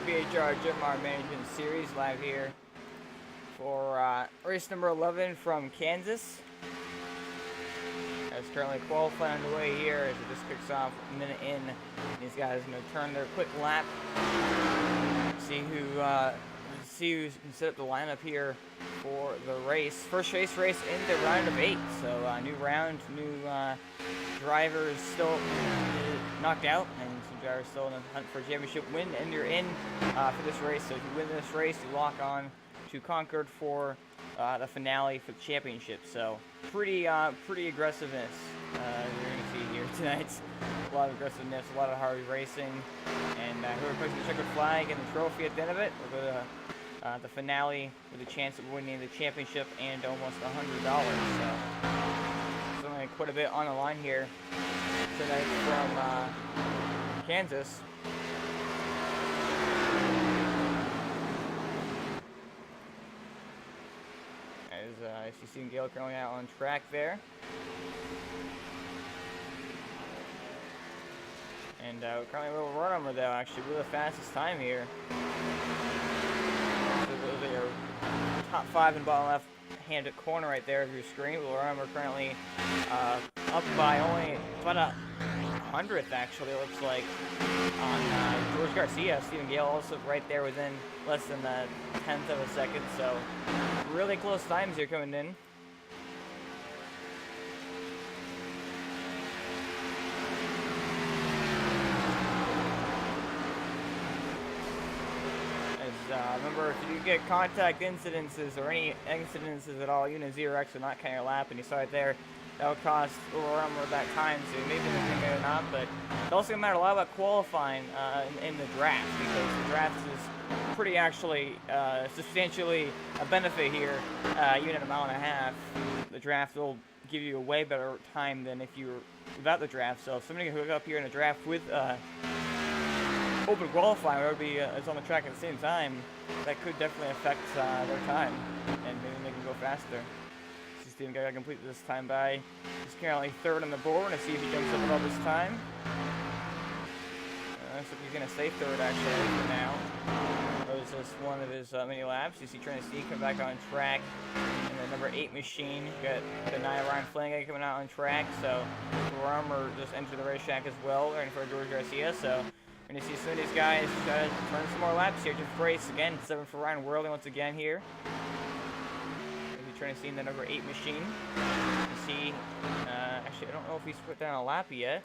BHR JenMar Management Series live here for race number 11 from Kansas. As currently qualifying underway here as it just kicks off a minute in. These guys are going to turn their quick lap. See who can set up the lineup here for the race. First race in the round of 8. So new round, new drivers still knocked out, and some drivers still in the hunt for a championship win, and you're in for this race. So if you win this race, you lock on to Concord for the finale for the championship. So pretty aggressiveness you're going to see here tonight. A lot of aggressiveness, a lot of hard racing, and whoever puts the checkered flag and the trophy at the end of it will go to the finale with a chance of winning the championship and almost $100. So certainly quite a bit on the line here tonight from Kansas. As you see Gale currently out on track there. And currently a little run number though, actually really the fastest time here. So your top 5 in the bottom left hand corner right there of your screen. Little run number currently up by only about 100th actually, it looks like, on George Garcia. Stephen Gale also right there within less than a 10th of a second, so really close times here coming in. Remember, if you get contact incidences or any incidences at all, even a 0x will not count your lap, and you saw it there, that would cost around that time, so maybe they're going to not, but it's also going to matter a lot about qualifying in the draft, because the draft is pretty actually substantially a benefit here, even at a mile and a half. The draft will give you a way better time than if you were without the draft, so if somebody can hook up here in a draft with open qualifying, where it would be is on the track at the same time, that could definitely affect their time, and maybe they can go faster. See Steven got to complete this time by. He's currently 3rd on the board. Let's see if he jumps up above this time. Looks like he's going to stay 3rd actually for now. That was just one of his mini laps. You see Trinity come back on track in the number 8 machine. You got the Ryan Flanagan coming out on track. So Armor just entered the racetrack as well, ready for George Garcia. So we're going to see some of these guys try to turn some more laps here. Just race again. 7 for Ryan Worley once again here. Maybe trying to see in the number 8 machine. You see, actually, I don't know if he's put down a lap yet.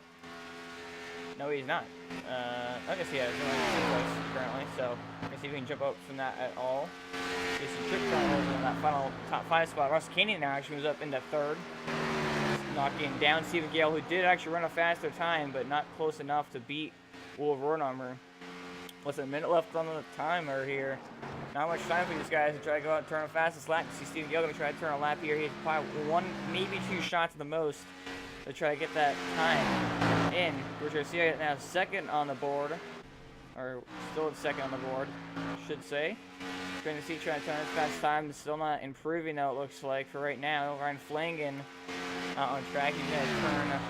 No, he's not. I guess he has. Currently, so let's see if we can jump up from that at all. See some trick tunnels in that final top 5 spot. Ross Canyon now actually moves up into 3rd. Knocking down Stephen Gale, who did actually run a faster time, but not close enough to beat Wolf Rodenarmer. What's a minute left on the timer here? Not much time for these guys to try to go out and turn the fastest lap. You see Stephen Gale going to try to turn a lap here. He has probably 1, maybe 2 shots at the most to try to get that time in. George Garcia now 2nd on the board, or still 2nd on the board, I should say. Trying to see trying to turn his fast time. Still not improving though, it looks like, for right now. Ryan Flanagan on track. He's going to turn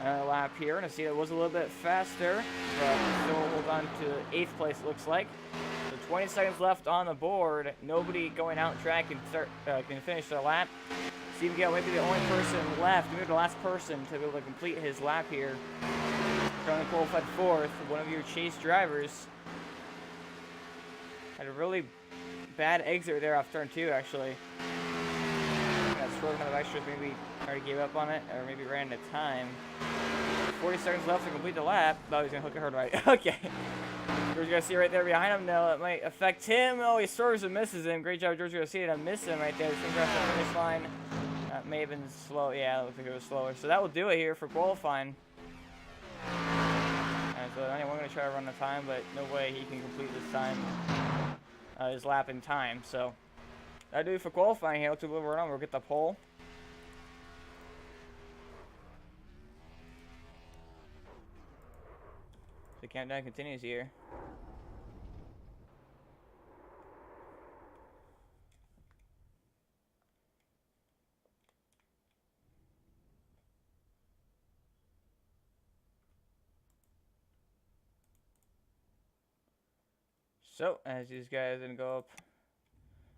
a lap here, and I see it was a little bit faster, but still hold on to 8th place, it looks like. So 20 seconds left on the board. Nobody going out track can finish their lap. Stephen Gale might be the only person left, maybe the last person to be able to complete his lap here. Currently qualified 4th, one of your chase drivers. Had a really bad exit there off turn 2, actually. Got swerved out of extras, maybe already gave up on it, or maybe ran out of time. 40 seconds left to complete the lap. Oh, he's going to hook a herd right. Okay. George Garcia right there behind him now. It might affect him. Oh, he swerves and misses him. Great job, George Garcia, to miss him right there. He's going to cross the finish line. That may have been slow. Yeah, it looks like it was slower. So that will do it here for qualifying. And so anyway, going to try to run the time, but no way he can complete this time, his lap in time. So that'll do it for qualifying here. Let's do a little run. We'll get the pole. The countdown continues here. So, as these guys are going to go up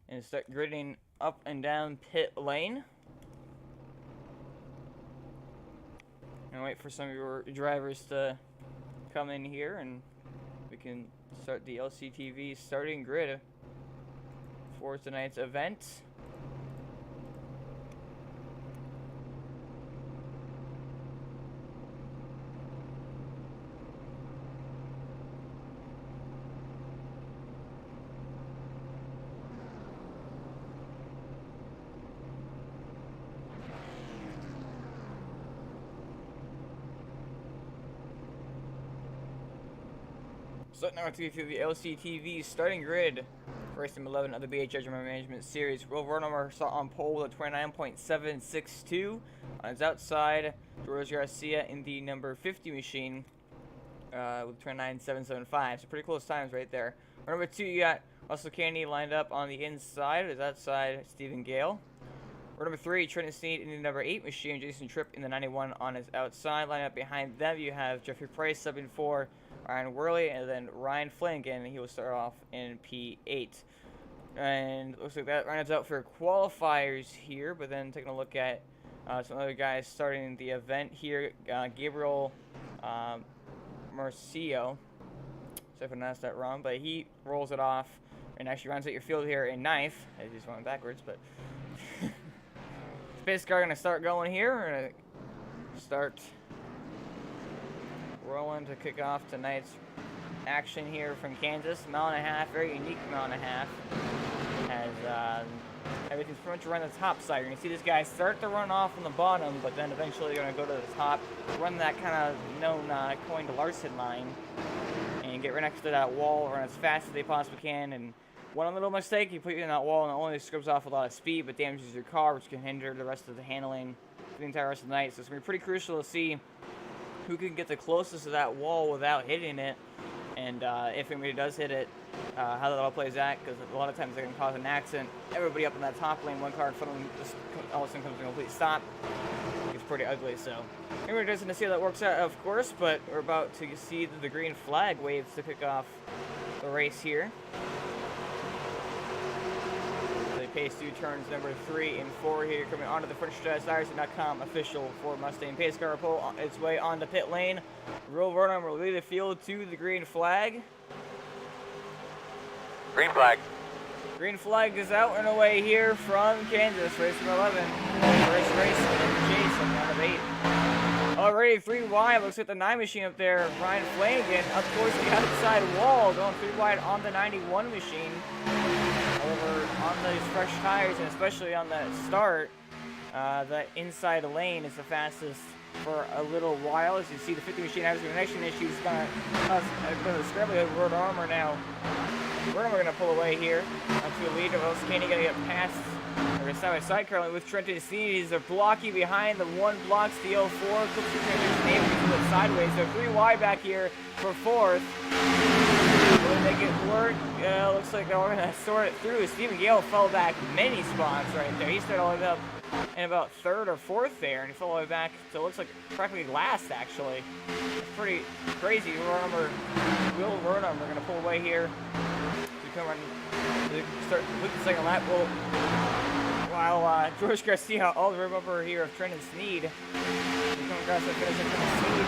and start gridding up and down pit lane. And wait for some of your drivers to come in here, and we can start the LCTV starting grid for tonight's event. So now we're going to through the LCTV starting grid for race number 11 of the BHR JenMar Management Series. Will Vernomer on pole with a 29.762. On his outside, George Garcia in the number 50 machine with 29.775. So pretty close times right there. Number 2, you got Russell Candy lined up on the inside. His outside, Stephen Gale. Number 3, Trenton Sneed in the number 8 machine. Jason Tripp in the 91 on his outside. Lining up behind them, you have Jeffrey Price subbing for Ryan Worley, and then Ryan Flanagan. He will start off in P8. And looks like that rounds out for qualifiers here, but then taking a look at some other guys starting the event here. Gabriel Marcio. So if I pronounced that wrong, but he rolls it off and actually rounds out your field here in 9th. I just went backwards, but pace car going to start going here. We're going to start rolling to kick off tonight's action here from Kansas. Mile and a half, very unique mile and a half. As everything's pretty much around the top side. You're going to see this guy start to run off on the bottom, but then eventually they're going to go to the top, run that kind of known coin to Larson line, and get right next to that wall, run as fast as they possibly can. And one little mistake, you put you in that wall, and it only scrubs off a lot of speed, but damages your car, which can hinder the rest of the handling for the entire rest of the night. So it's going to be pretty crucial to see who can get the closest to that wall without hitting it, and if anybody does hit it, how that all plays out, because a lot of times they can cause an accident. Everybody up in that top lane, one car in front of them, just all of a sudden comes to a complete stop. It's pretty ugly, so anybody doesn't see how that works out, of course, but we're about to see the green flag waves to kick off the race here. Pace 2 turns number 3 and 4 here, coming onto the FrenchStratoStars.com official Ford Mustang pace car pull its way onto pit lane. Will Vernon will lead the field to the green flag. Green flag. Green flag is out and away here from Kansas, race number 11. First race in Jason out of 8. Already 3 wide, looks like the 9 machine up there. Ryan Flanagan up towards the outside wall, going 3 wide on the 91 machine. However, on those fresh tires, and especially on that start, the inside lane is the fastest for a little while. As you see, the 50 machine has connection issues. Going to scramble with Road Armor now. Road Armor going to pull away here onto a lead. Or else Kenny going to get past. They're side by side currently with Trenton Sneed. He's a blocky behind. The 1 blocks the 04. Clips the transition, able to flip sideways. So 3 wide back here for 4th. Will they make it work? Looks like they're going to sort it through. Stephen Gale fell back many spots right there. He started all the way up in about 3rd or 4th there, and he fell all the way back to, looks like, practically last, actually. It's pretty crazy. Will Vernon, we're going to pull away here. We come on, start with the second lap. While George Garcia, all the way over here of Trenton Sneed, coming across the finish, and Sneed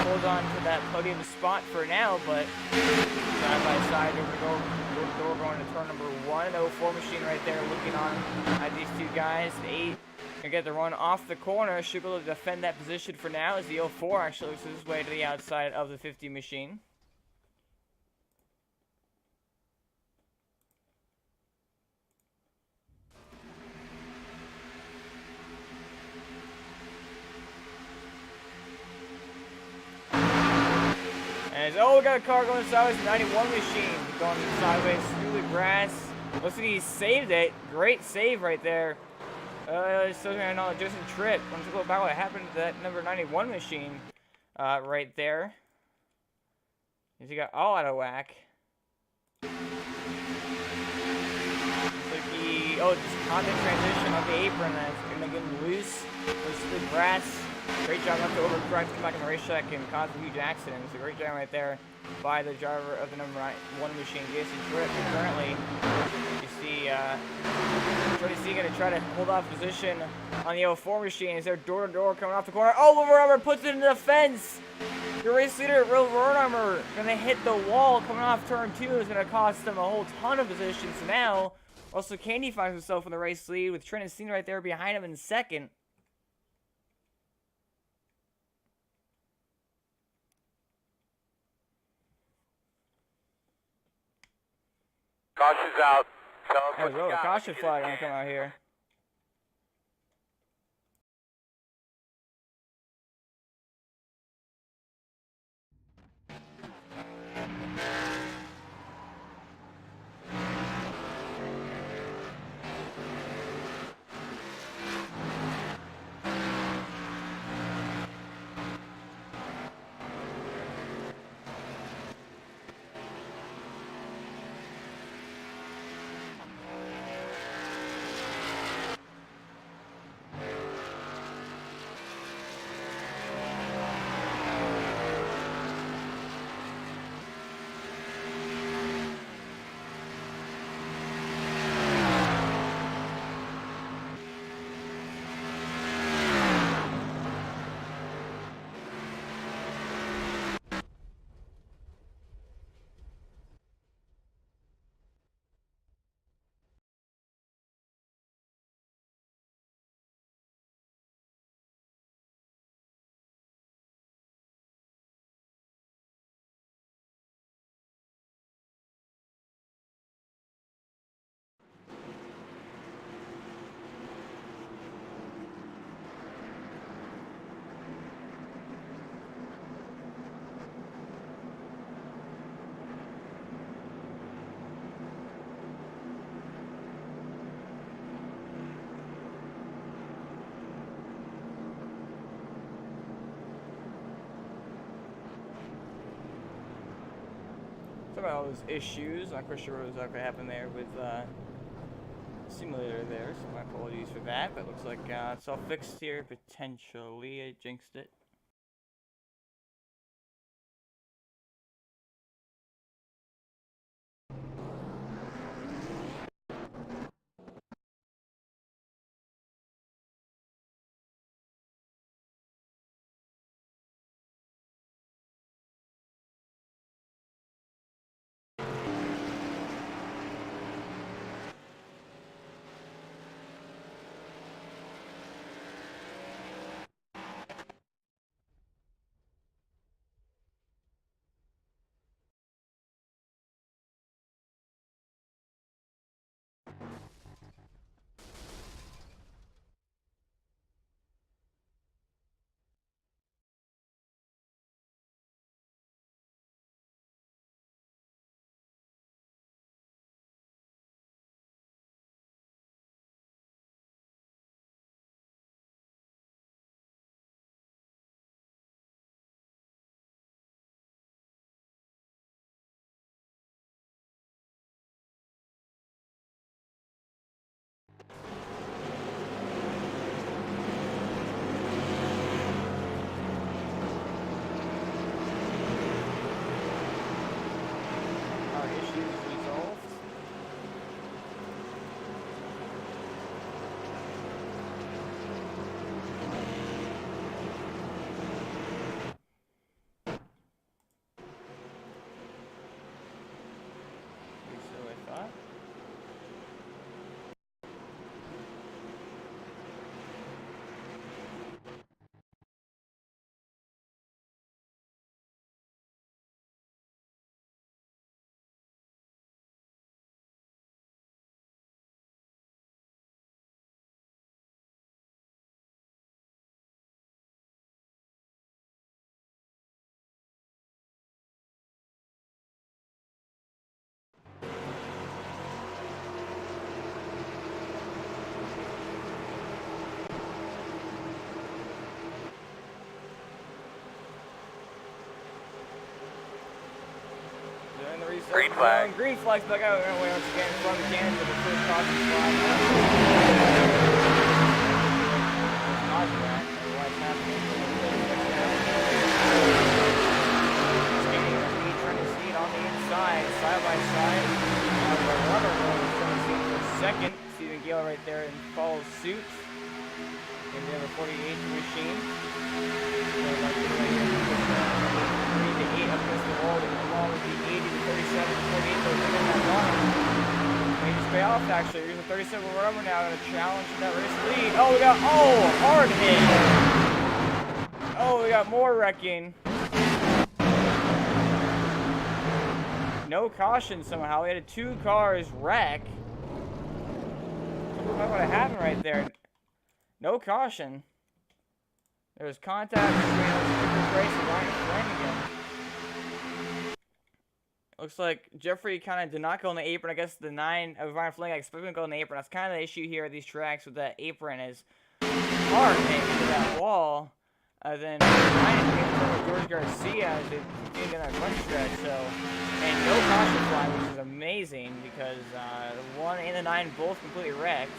holds on to that podium spot for now, but side by side, we're going to turn number 1. 04 machine right there looking on at these 2 guys. The 8 can get the run off the corner. Should be able to defend that position for now, as the 04 actually looks his way to the outside of the 50 machine. Oh, we got a car going sideways, 91 machine going sideways through the grass. Looks like he saved it. Great save right there. Still going to know Jason Tripp. I'm just going back what happened to that number 91 machine right there. He got all out of whack. Looks like he see, oh, just constant transition of the apron and then getting loose. There's the grass. Great job not to overcorrect, come back on the racetrack and cause a huge accident. It's a great job right there by the driver of the number 1 machine, Jason Tripp. Currently, you see, Jordy going to try to hold off position on the 04 machine. Is there door-to-door coming off the corner? Oh, Will Rortimer puts it into the fence. The race leader, Will Rortimer, going to hit the wall coming off turn 2. Is going to cost them a whole ton of positions now. Also, Candy finds himself in the race lead with Trent Steen right there behind him in second. Caution's out. There we go. A caution flag going to come out here. About all those issues. Not quite sure what exactly happened there with simulator there, so my apologies for that. But it looks like it's all fixed here, potentially. I jinxed it. Green flag. Green flag's back out away once again from the Kansas with the first caution flag. Caution that. What's happening? Skating the lead, trying to see it on the inside, side by side. The rubber going trying to see it for second. Stephen Gale right there and follows suit. And we have a 48 machine. So like the way here, 3 to 8 up against the wall, along with the 80 to 37 to 48. So it's in that line. They just pay off actually. Here's a 37 rubber now going to challenge that race lead. Oh, we got hard hit. Oh, we got more wrecking. No caution somehow. We had 2 cars wreck. What would have happened right there? No caution. There was contact between Chris Grace and Ryan Flanagan. Looks like Jeffrey kind of did not go on the apron. I guess the 9 of Ryan Flanagan expected him to go on the apron. That's kind of the issue here at these tracks with that apron is hard into that wall. Then Ryan came from George Garcia as they continued in that front stretch. So, and no caution flag, which is amazing because the 1 and the 9 both completely wrecked.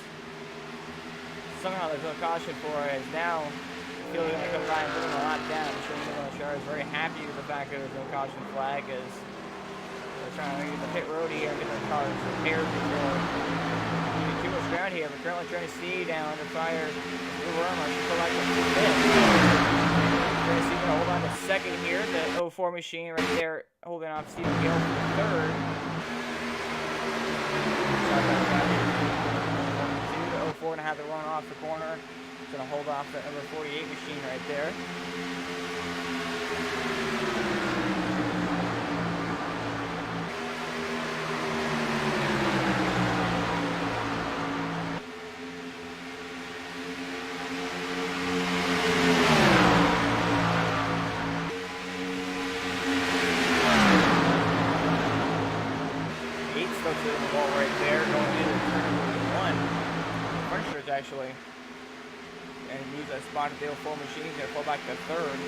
Somehow there's no caution for it. As now, Phil is going to come by and bring him a lap down. I'm sure Nicola is very happy with the fact that there's no caution flag as they're trying to get the pit road here and get their cars repaired before getting too much ground here. But currently trying to see down under fire. Blue Worm, I should go like a fifth. Trying to see going to hold on to second here. The 04 machine right there holding off Stephen Gale for third. Going to have to run off the corner. It's going to hold off that number 48 machine right there. Still sitting the ball right there, going into turn number 1. Actually, and use that spot at the 04 machine. He's going to fall back to third.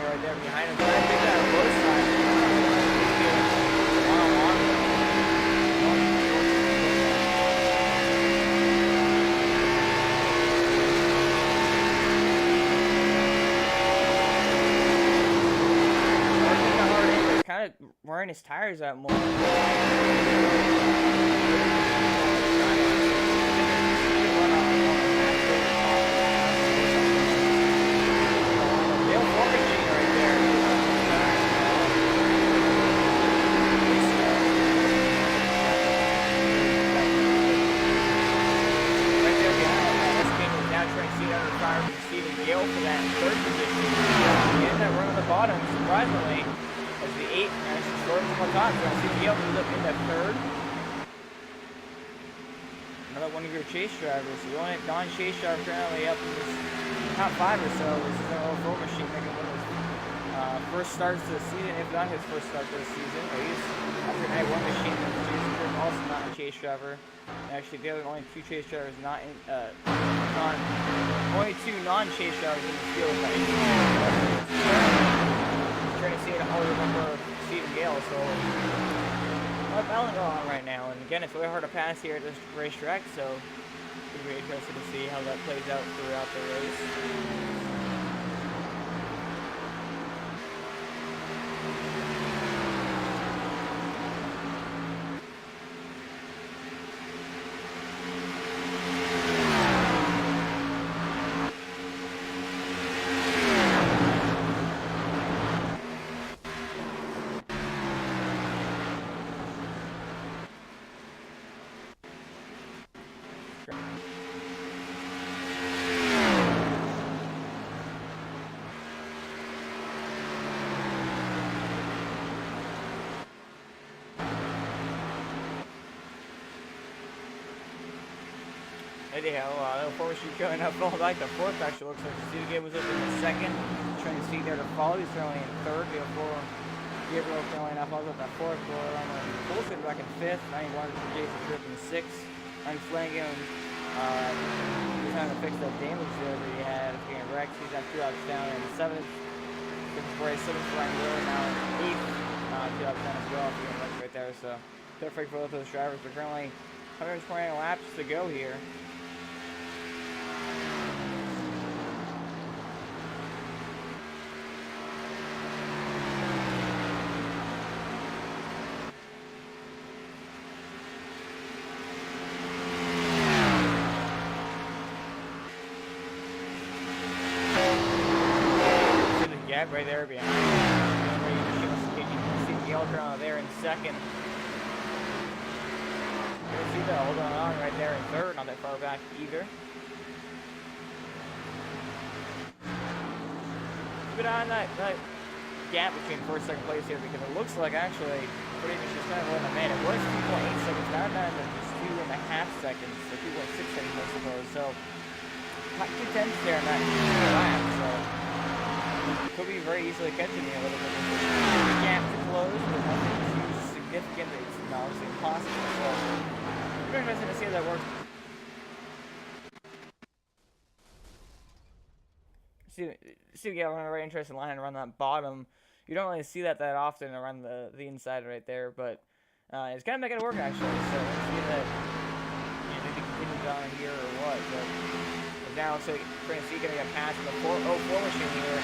Right there behind him. Trying to pick that on both sides. Kind of wearing his tires out more. For that third position, and that run on the bottom, surprisingly. As the 8 actually scores from the top, so I see Gale moves up into third. Another one of your chase drivers. The only non-chase driver currently up in this top 5 or so. This is an 04 machine making one of his first starts to the season, if not his first start to the season. But he's after night 1 machine, also not a chase driver. And actually, the other only 2 chase drivers not in only 2 non-chase drivers in the field. Trying to see it all remember Stephen Gale, so a lot of battling going on right now. And again, it's really hard to pass here at this racetrack, so it'll be interesting to see how that plays out throughout the race. Anyhow, before we should going up, falling back to fourth, actually looks like the Steve Gabe was up in the second. Trying to see there to follow. He's currently in third. Before Gabriel currently not follows up at fourth. Colson back in fifth. 91 for Jason Tripp in sixth. And Flanagan, he's trying to fix that damage there that he had getting wrecked. He's got 2 laps down in seventh. Fifth place, seventh for Ryan Wheeler, now in eighth. 2 laps down as well, if you can look right there. So, tough break for both those drivers. But currently 129 laps to go here. Gap right there behind. You can see Gale around there in second. You can see that holding on right there in third, not that far back either. Keep an eye on that gap between first and second place here, because it looks like actually pretty much just kind of letting them in. It was 2.8 seconds, now down to just 2.5 seconds, so 2.6 seconds I suppose. So not 2/10 there in that lap, so could be very easily catching me a little bit. The gap to close, but nothing too significant. It's obviously impossible. So very interesting to see how that works. See we get a very interesting line around that bottom. You don't really see that often around the inside right there, but it's kind of making it work actually. So let's see that maybe continues on here or what. But now so Francie gonna get past the 404 machine here.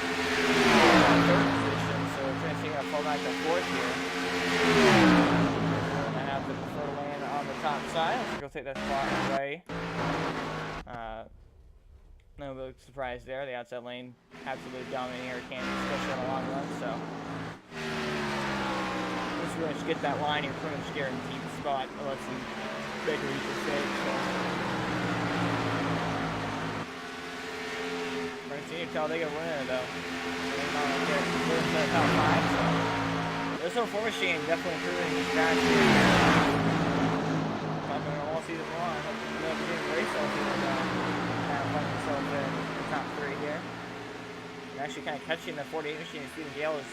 Third position, so Francie gonna fall back to fourth here. We're gonna have the preferred lane on the top side. Let's go take that spot away. No big surprise there. The outside lane absolutely dominating here, especially on the long run. So once we just get that line, you're pretty much guaranteed the spot unless you make a huge mistake. You can tell they get a winner though. They're not gonna get clear to the top 5. So this 04 machine definitely improving these guys here. I'm going all season long. I hope you know getting race all season long. Kind of find yourself in the top 3 here. You're actually kind of catching the 48 machine. Stephen Gale is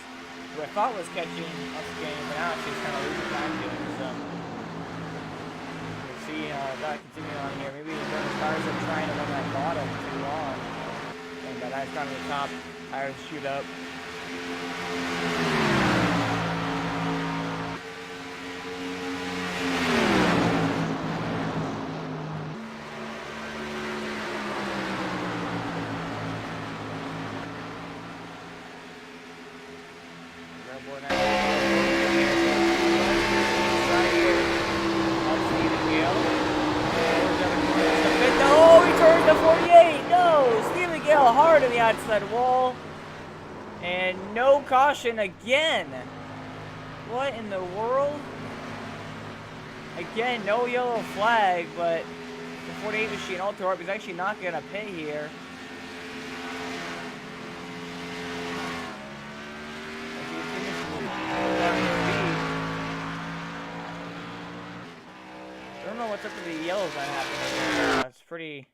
who I thought was catching up the game, but now she's kind of losing time to it. So we'll see that continue on here. Maybe the cars are trying to run that bottom too long. But that's down to the top. Tires shoot up. Oh, he turns the 48. No, Stephen Gale hard on the outside wall, and no caution again. What in the world? Again, no yellow flag, but the 48 machine Ultra is actually not going to pay here. I don't know what's up with the yellows that happened. It's pretty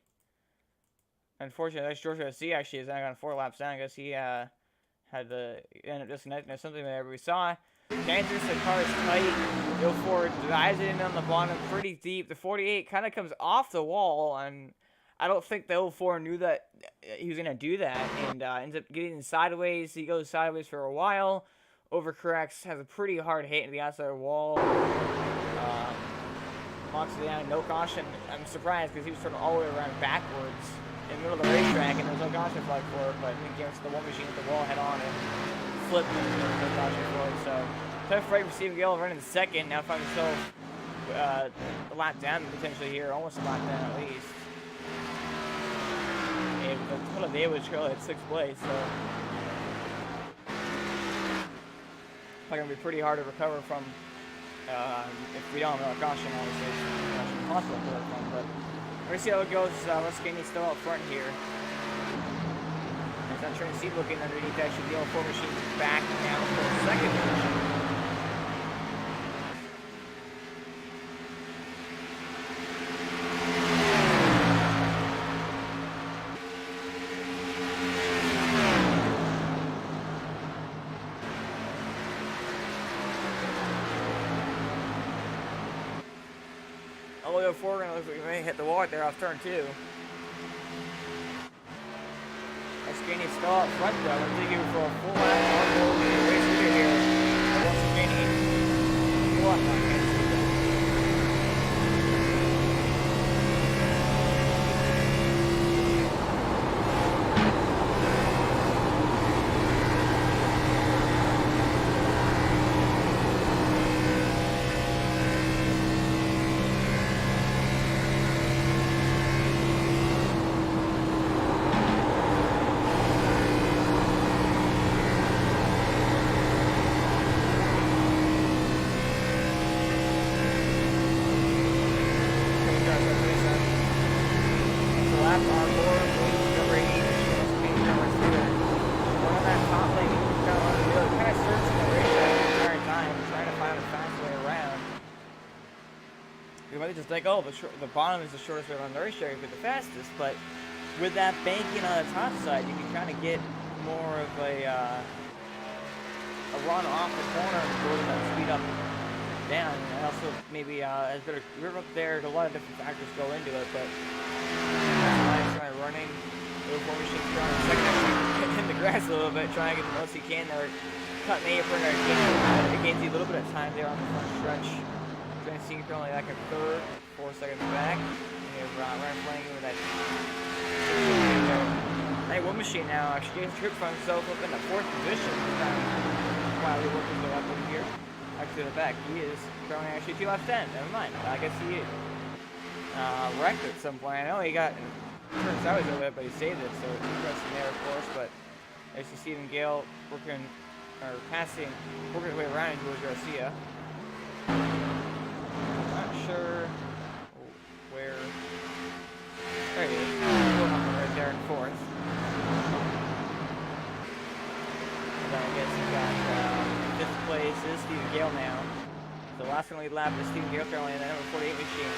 unfortunate. That's George C actually is now gone 4 laps down. I guess he had the end up disconnecting or something there. But we saw dangerous. The car is tight. Go forward, dives it in on the bottom pretty deep. The 48 kind of comes off the wall, and I don't think the 04 knew that he was gonna do that, and ends up getting sideways. He goes sideways for a while, overcorrects, has a pretty hard hit into the outside wall. Locks it down, no caution. I'm surprised because he was sort of all the way around backwards in the middle of the racetrack, and there was no caution flag for it, but I think he gets the one machine with the wall head on and flipped and there was no caution for it. So tough break for Stephen Gale running second. Now finds himself a lap down potentially here, almost a lap down at least. And the total day was currently at 6th place, so it's going to be pretty hard to recover from. If we don't have a caution, obviously it's impossible to work on, but we're going to see how it goes. Luscani's still up front here. As I'm trying to see looking underneath, actually the 04 machine's back now for second position. Four, gonna look like we may hit the wall right there off turn 2. Scaney's still up front though. We'll take you for a full lap on board with the race leader here. Once Scaney, full up on Kansas. You might just think, oh, the bottom is the shortest way around the racetrack, but the fastest. But with that banking on the top side, you can kind of get more of a run off the corner and go that speed up down. And also maybe as better grip up there. A lot of different factors go into it, but trying running. Little four machines trying to second in the grass a little bit, trying to get the most you can there. Cut the apron or it gains you a little bit of time there on the front stretch. Trying to see you're only like a third, 4 seconds back. And you have Ryan playing with that. Hey, one machine now actually gets tripped for himself up in the 4th position. While he works his way up over here. Actually, to the back, he is currently actually 2 laps 10. Never mind. I guess he wrecked at some point. I know he got turned sideways a little bit, but he saved it, so it's interesting there, of course. But as you see, Gale working or passing, working his way around into Garcia. Sure where there he is. Right there in 4th. And then I guess we got 5th place is Stephen Gale now. The last one lead lap is Stephen Gale currently in the number 48 machine.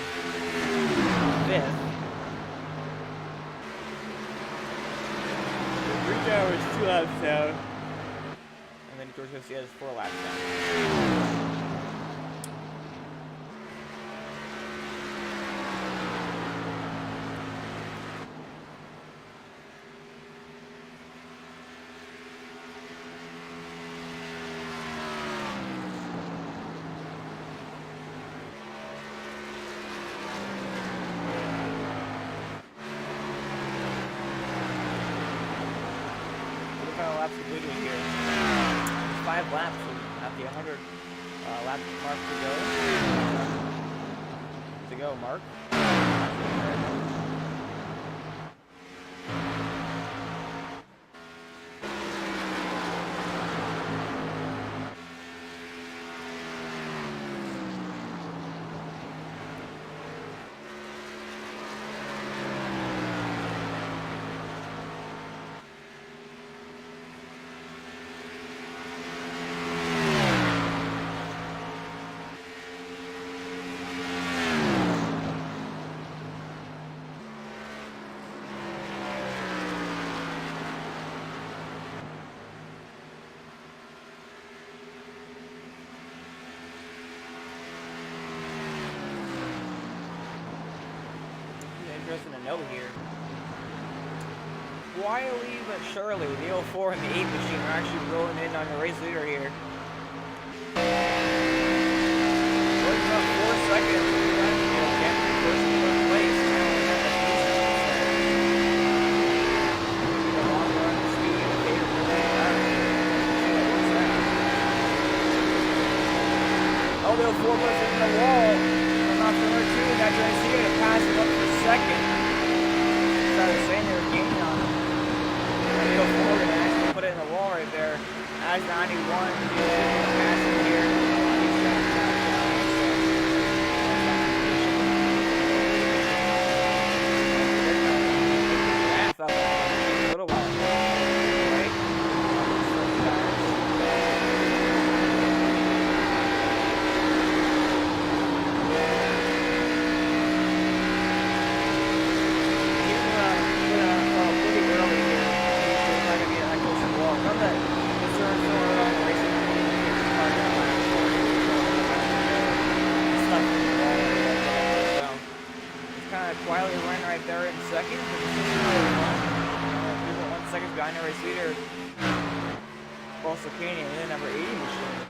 5th. 3 hours, 2 laps down. And then George Garcia is 4 laps down. Laps completed here. 5 laps at the 100 lap mark to go. Mark. Interesting to know here. Quietly but surely, the 04 and the 8 machine are actually rolling in on the race leader here. Working up 4 seconds. First place. The long run speed and favor for that. Oh, the 04 was in the wall. Off number 2, got JC to pass him up for second. So I was saying they were gaining on him. And go forward and actually put it in the wall right there. As 91, pass him here. Math up a little while. Right? Quietly running right there in second. People want seconds behind the race leader, Russell Canyon, and then number 80 machine.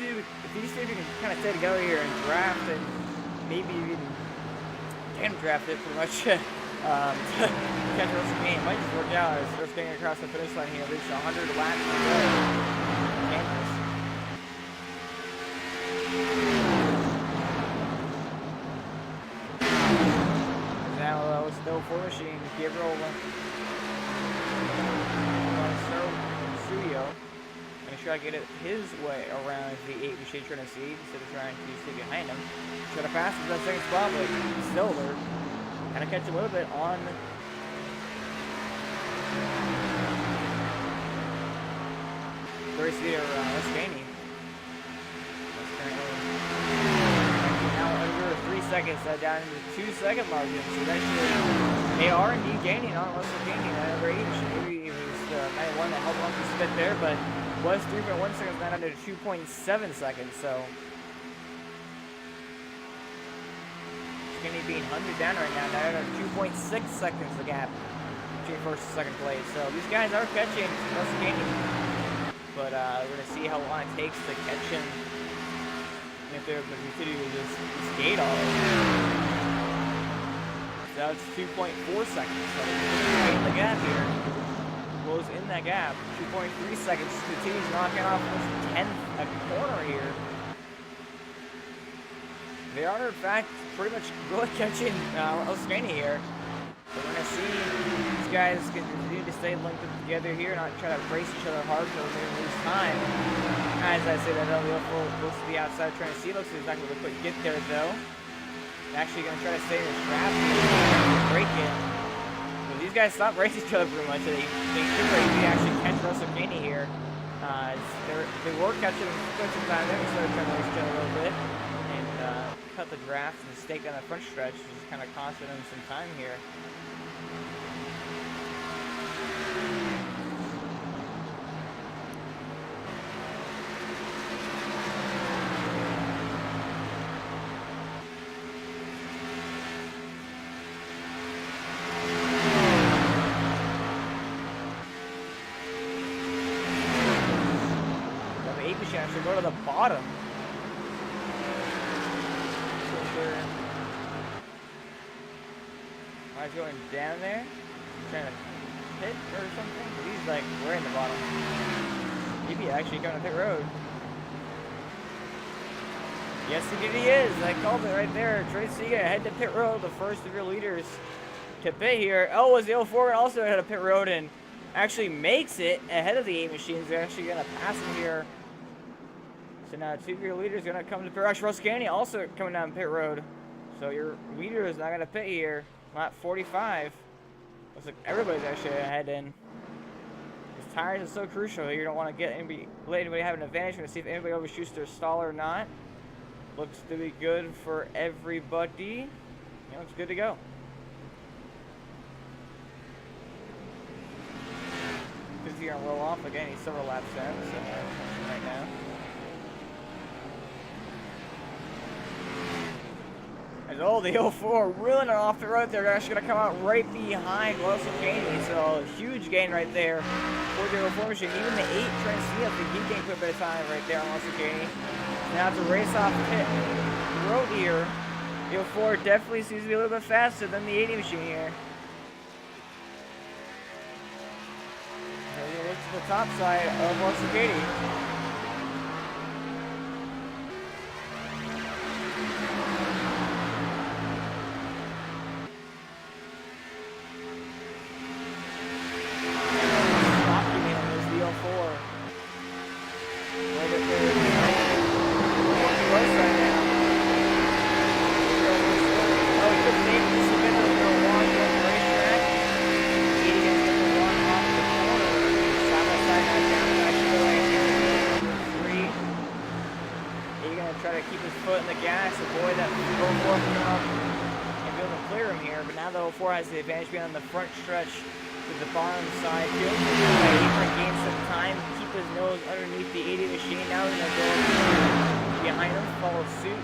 If these two can kind of stay together here and draft and maybe even can draft it pretty much catch Russell Canyon, might just work out as they're getting across the finish line here. Reach 100 laps to go. Kansas. Now still 4 machine, Gabriel studio. Make sure I get it his way around the 8 machine trying to see instead of trying to stay behind him. Try to pass him to that second spot, but still they're kind of catch a little bit on the race leader, Les Ganey. Now under 3 seconds, down into the 2-second margin. So eventually they are indeed gaining on Les Ganey. Number 8 machine. Maybe it was the 91 that held on to spit there, but was 3.1 seconds, down under 2.7 seconds, so Skinny being hunted down right now, down under 2.6 seconds the gap between first and second place. So these guys are catching Russell Canyon, but we're going to see how long it takes to catch him if they're going to continue with this gate all over. So it's 2.4 seconds, so in the gap here. Close in that gap. 2.3 seconds. Continues knocking off this 10th corner here. They are, in fact, pretty much really catching Skaney here. So we're going to see these guys continue to stay linked up together here, not try to brace each other hard so they're going to lose time. As I say that, Elio goes to the outside trying to see. Looks like he's not going to get there, though. Actually going to try to stay in the trap and break it. These guys stop racing each other pretty much. They could actually catch Russell Caney here. They were catching some time there. We started trying to race each other a little bit and cut the draft and stake down the front stretch, which is kind of costing them some time here. Actually go to the bottom. Why is he going down there? Trying to pit or something? He's like, we're in the bottom. Maybe actually going to pit road. Yes, indeed he is. I called it right there. Tracy head to pit road, the first of your leaders to pit here. Oh, was the 04 also ahead of pit road and actually makes it ahead of the 8 machines. They're actually going to pass him here. So now 2 of your leaders are going to come to pit road. Russ Canny also coming down pit road. So your leader is not going to pit here. Lap 45. Looks like everybody's actually ahead in. Because tires are so crucial. You don't want to let anybody have an advantage. We're going to see if anybody overshoots their stall or not. Looks to be good for everybody. Yeah, looks good to go. Because you're going to roll off again. He's several laps down. So right now. As the 04 reeling it off the road. They're actually going to come out right behind Russell Caney. So a huge gain right there for the 04 machine. Even the 8 trying to see up the he gained quite a bit of time right there on Russell Caney. Now to race off pit road here. The 04 definitely seems to be a little bit faster than the 80 machine here. As we look to the top side of Russell Caney. Try to keep his foot in the gas, avoid that 04 coming up and be able to clear him here. But now the 04 has the advantage being on the front stretch to the bottom side field. Apron gain some time, keep his nose underneath the 80 machine. Now he's gonna go behind him, follow suit.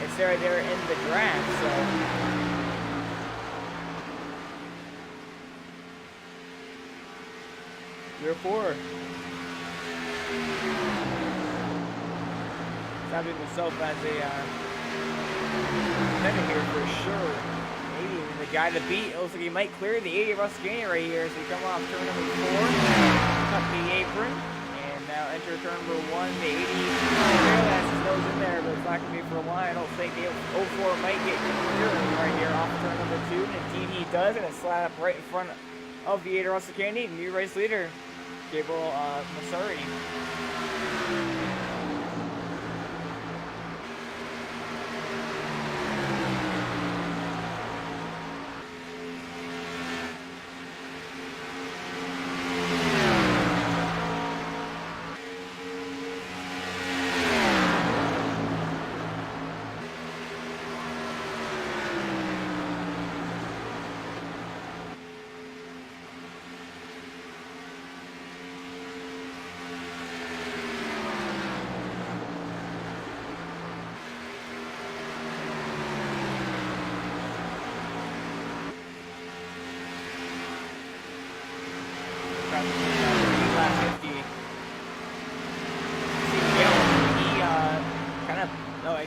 It's there in the draft, so. Year 4. Stopping himself as a contender here for sure. Maybe even the guy to beat. It looks like he might clear the 80 Ruscani right here. So he come off turn number 4, cut the apron, and now enter turn number 1. The 80 barely has his nose in there, but it's not going to be for a while. I don't think the 04 might get clearing right here off turn number 2. And indeed he does, and it's slid up right in front of the 80 Ruscani. New race leader, Gabriel Masari.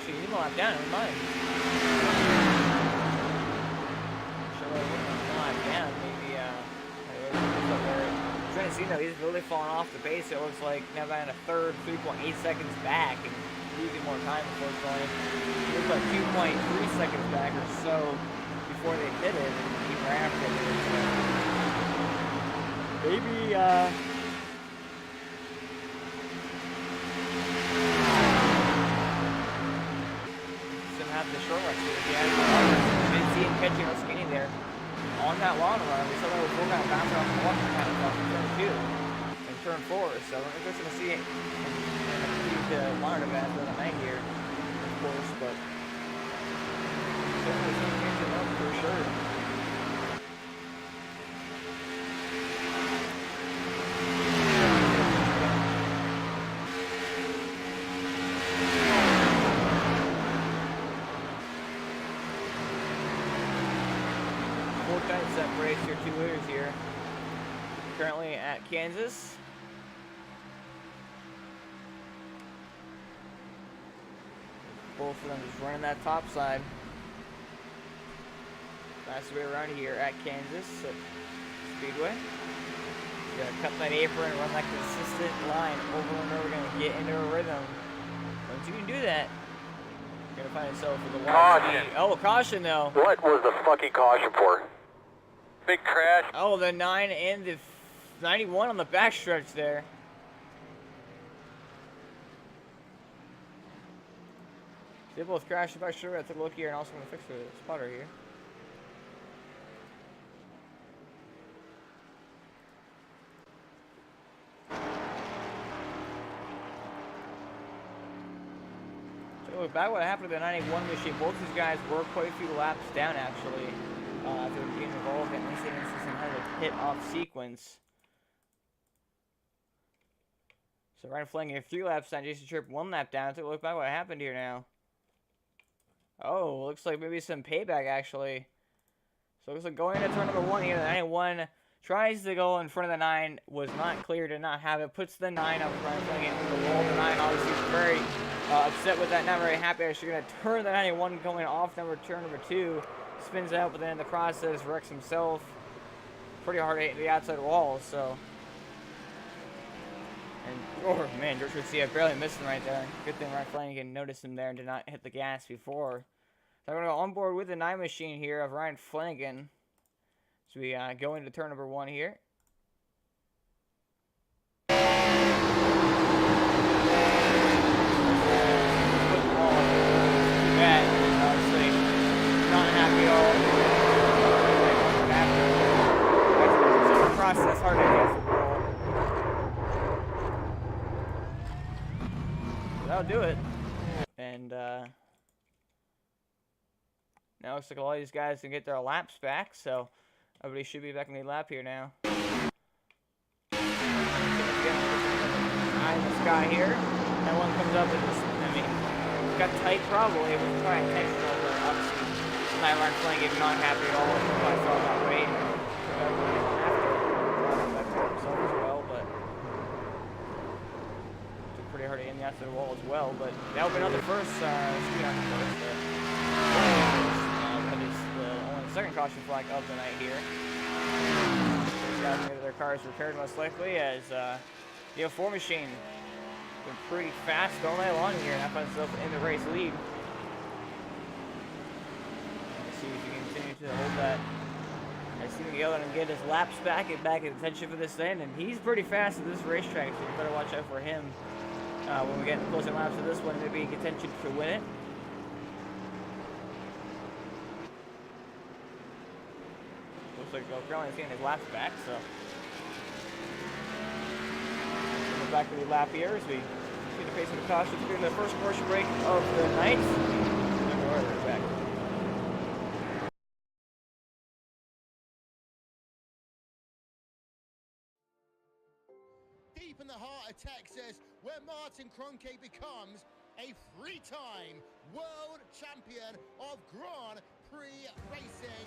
He's a lap down, never mind. Sure, lap down, maybe, trying to see though, he's really falling off the pace. It looks like now about a third, 3.8 seconds back, and losing more time unfortunately. He looks like 2.3 seconds back or so before they hit it, and even after it. Maybe, the short run too. Yeah, didn't see him catching or skinny there on that long run. We saw that before kind of bouncing off the one kind of in turn 2 and turn 4. So we're just gonna see it and the longer event for the night here, of course, but certainly some change it up for sure. Separates your two leaders here. Currently at Kansas. Both of them just running that top side. Fastest way around here at Kansas Speedway. Gonna cut that apron, run that consistent line over and over. Gonna get into a rhythm. Once you can do that, you're gonna find yourself with a caution. Oh, caution though. What was the fucking caution for? Big crash. Oh, the 9 and the 91 on the backstretch there. They both crashed the backstretch. I took a look here and also going to fix the spotter here. So look back what happened to the 91 machine. Both these guys were quite a few laps down actually. After being involved in incidents and had a hit off sequence. So Ryan Fleming gave 3 laps down, Jason Tripp 1 lap down. Take a look back what happened here now. Oh, looks like maybe some payback actually. So it looks like going into turn number 1 here, the 91 tries to go in front of the 9, was not clear, did not have it, puts the 9 up, Ryan Fleming into the wall. The 9 obviously is very upset with that, not very happy. Actually going to turn the 91 going off turn number 2. Spins out, but then in the process wrecks himself pretty hard at the outside wall. So, and oh man, George Garcia barely missing right there. Good thing Ryan Flanagan noticed him there and did not hit the gas before. So I'm gonna go on board with the 9 machine here of Ryan Flanagan. So we go into turn number 1 here. Not happy at all. Process hard to do. That'll do it. And now it looks like a lot of these guys can get their laps back. So Everybody should be back in the lap here now. Eye in the sky here. That one comes up and just, I mean, got tight probably. It was probably intentional, but obviously, Nyline playing it not happy at all. I saw that way. That for himself as well, but took pretty hard to aim the outside of the wall as well. But that would be another first screen on the first. That is the only second caution flag of the night here. These guys get their cars repaired most likely as the 04 machine been pretty fast all night long here, and that finds itself in the race lead. Let's see if he can continue to hold that. I see Miguel and get his laps back in attention for this end, and he's pretty fast at this racetrack, so you better watch out for him when we get closing laps to this one. Maybe contention to win it. Looks like Gremlin's getting his laps back, so. We're back to the lap here as we see the pace of the caution during the first commercial break of the night. And we're right back. Deep in the heart of Texas, where Martin Kroenke becomes a three-time world champion of Grand Prix racing.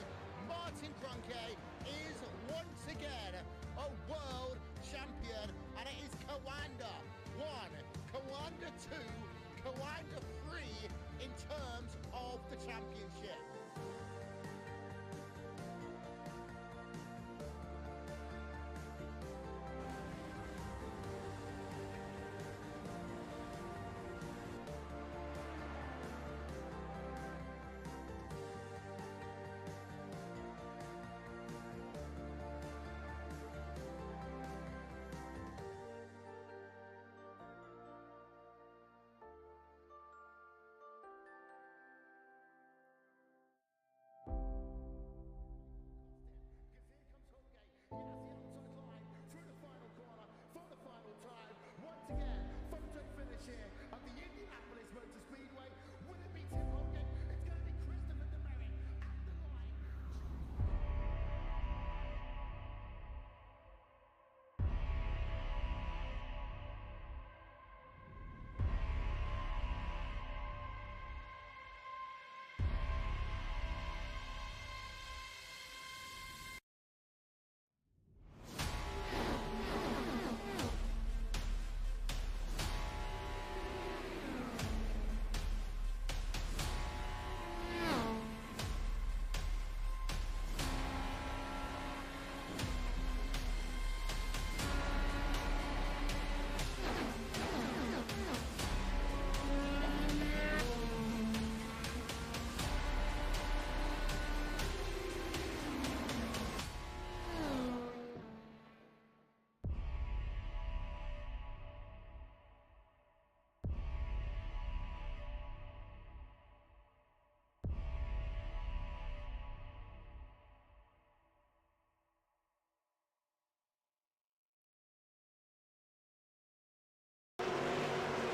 Martin Kroenke is once again a world champion, and it is Coanda 1, Coanda 2, Coanda 3 in terms of the championship.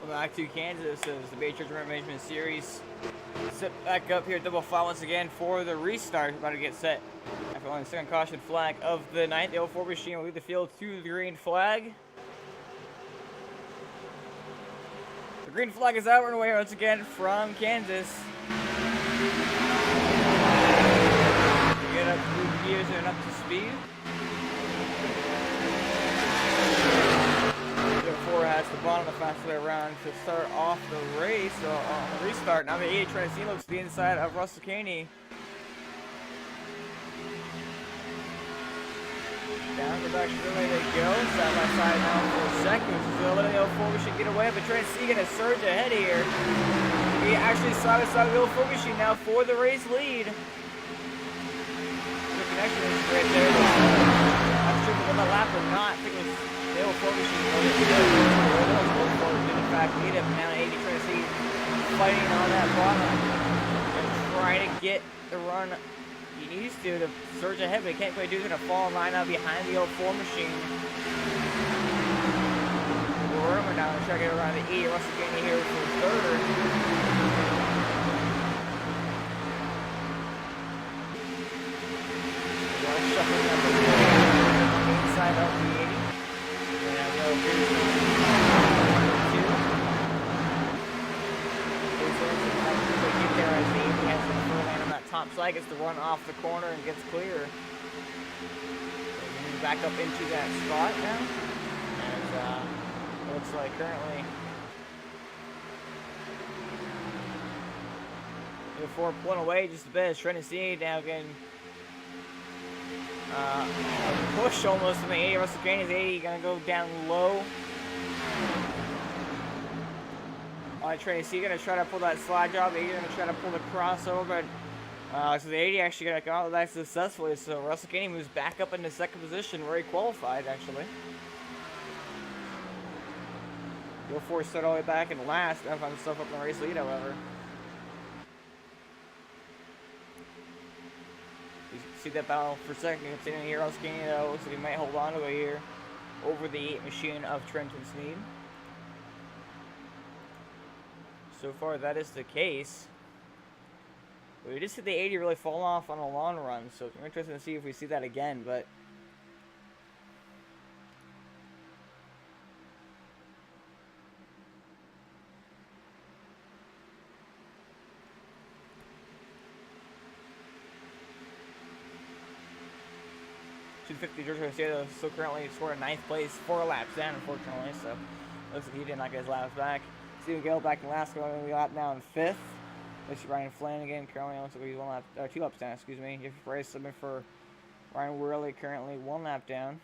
Back to Kansas as the BHR Tournament Management Series set back up here at Double File once again for the restart. About to get set after only the second caution flag of the night. The 04 machine will lead the field to the green flag. The green flag is out and away once again from Kansas. Get up through the gears and up to speed. 4 has the bottom of the fast way around to start off the race on the restart. Now the 88 trying to see looks to the inside of Russell Caney. Down the back straightaway they go, side by side now for a second, which is letting the 04 machine get away, but trying to see getting a surge ahead here. He actually side by side with the 04 machine now for the race lead. The connection is right there. I'm sure if it was a lap or not. I think it was the 04 machine. In fact, lead him now 80 trying to see fighting on that bottom and trying to get the run he needs to surge ahead, but he can't quite do it. He's going to fall in line now behind the 04 machine. We're down to try to get around the E. Russell Caney here for third. shuffling up the inside of the 80. And now go to 2. Get there as the 80 has the full man on that top side, gets to run off the corner and gets clear. So back up into that spot now. And it looks like currently before pulling away just a bit, trying to see now getting a push almost from the 80. Russell Crane's 80 gonna go down low. Trying to see, gonna try to pull that slide job. 80 gonna try to pull the crossover, but so the 80 actually gonna come out back successfully. So Russell Caney moves back up into second position where he qualified actually. Go for start all the way back in last. Gonna find himself up in the race lead, however. You see that battle for second continuing here. Russell Caney though looks like he might hold on to it here over the 8 machine of Trenton Sneed. So far, that is the case. But we did see the 80 really fall off on a long run, so it's interesting to see if we see that again, but... .250 George Garcia still currently scored in 9th place, 4 laps down, unfortunately, so looks like he did not get his laps back. Steven Gale back in last, going to lap now in 5th. Looks like Ryan Flanagan currently looks like he's 2 laps down, excuse me. Jeffrey Bryce submit for Ryan Worley currently 1 lap down.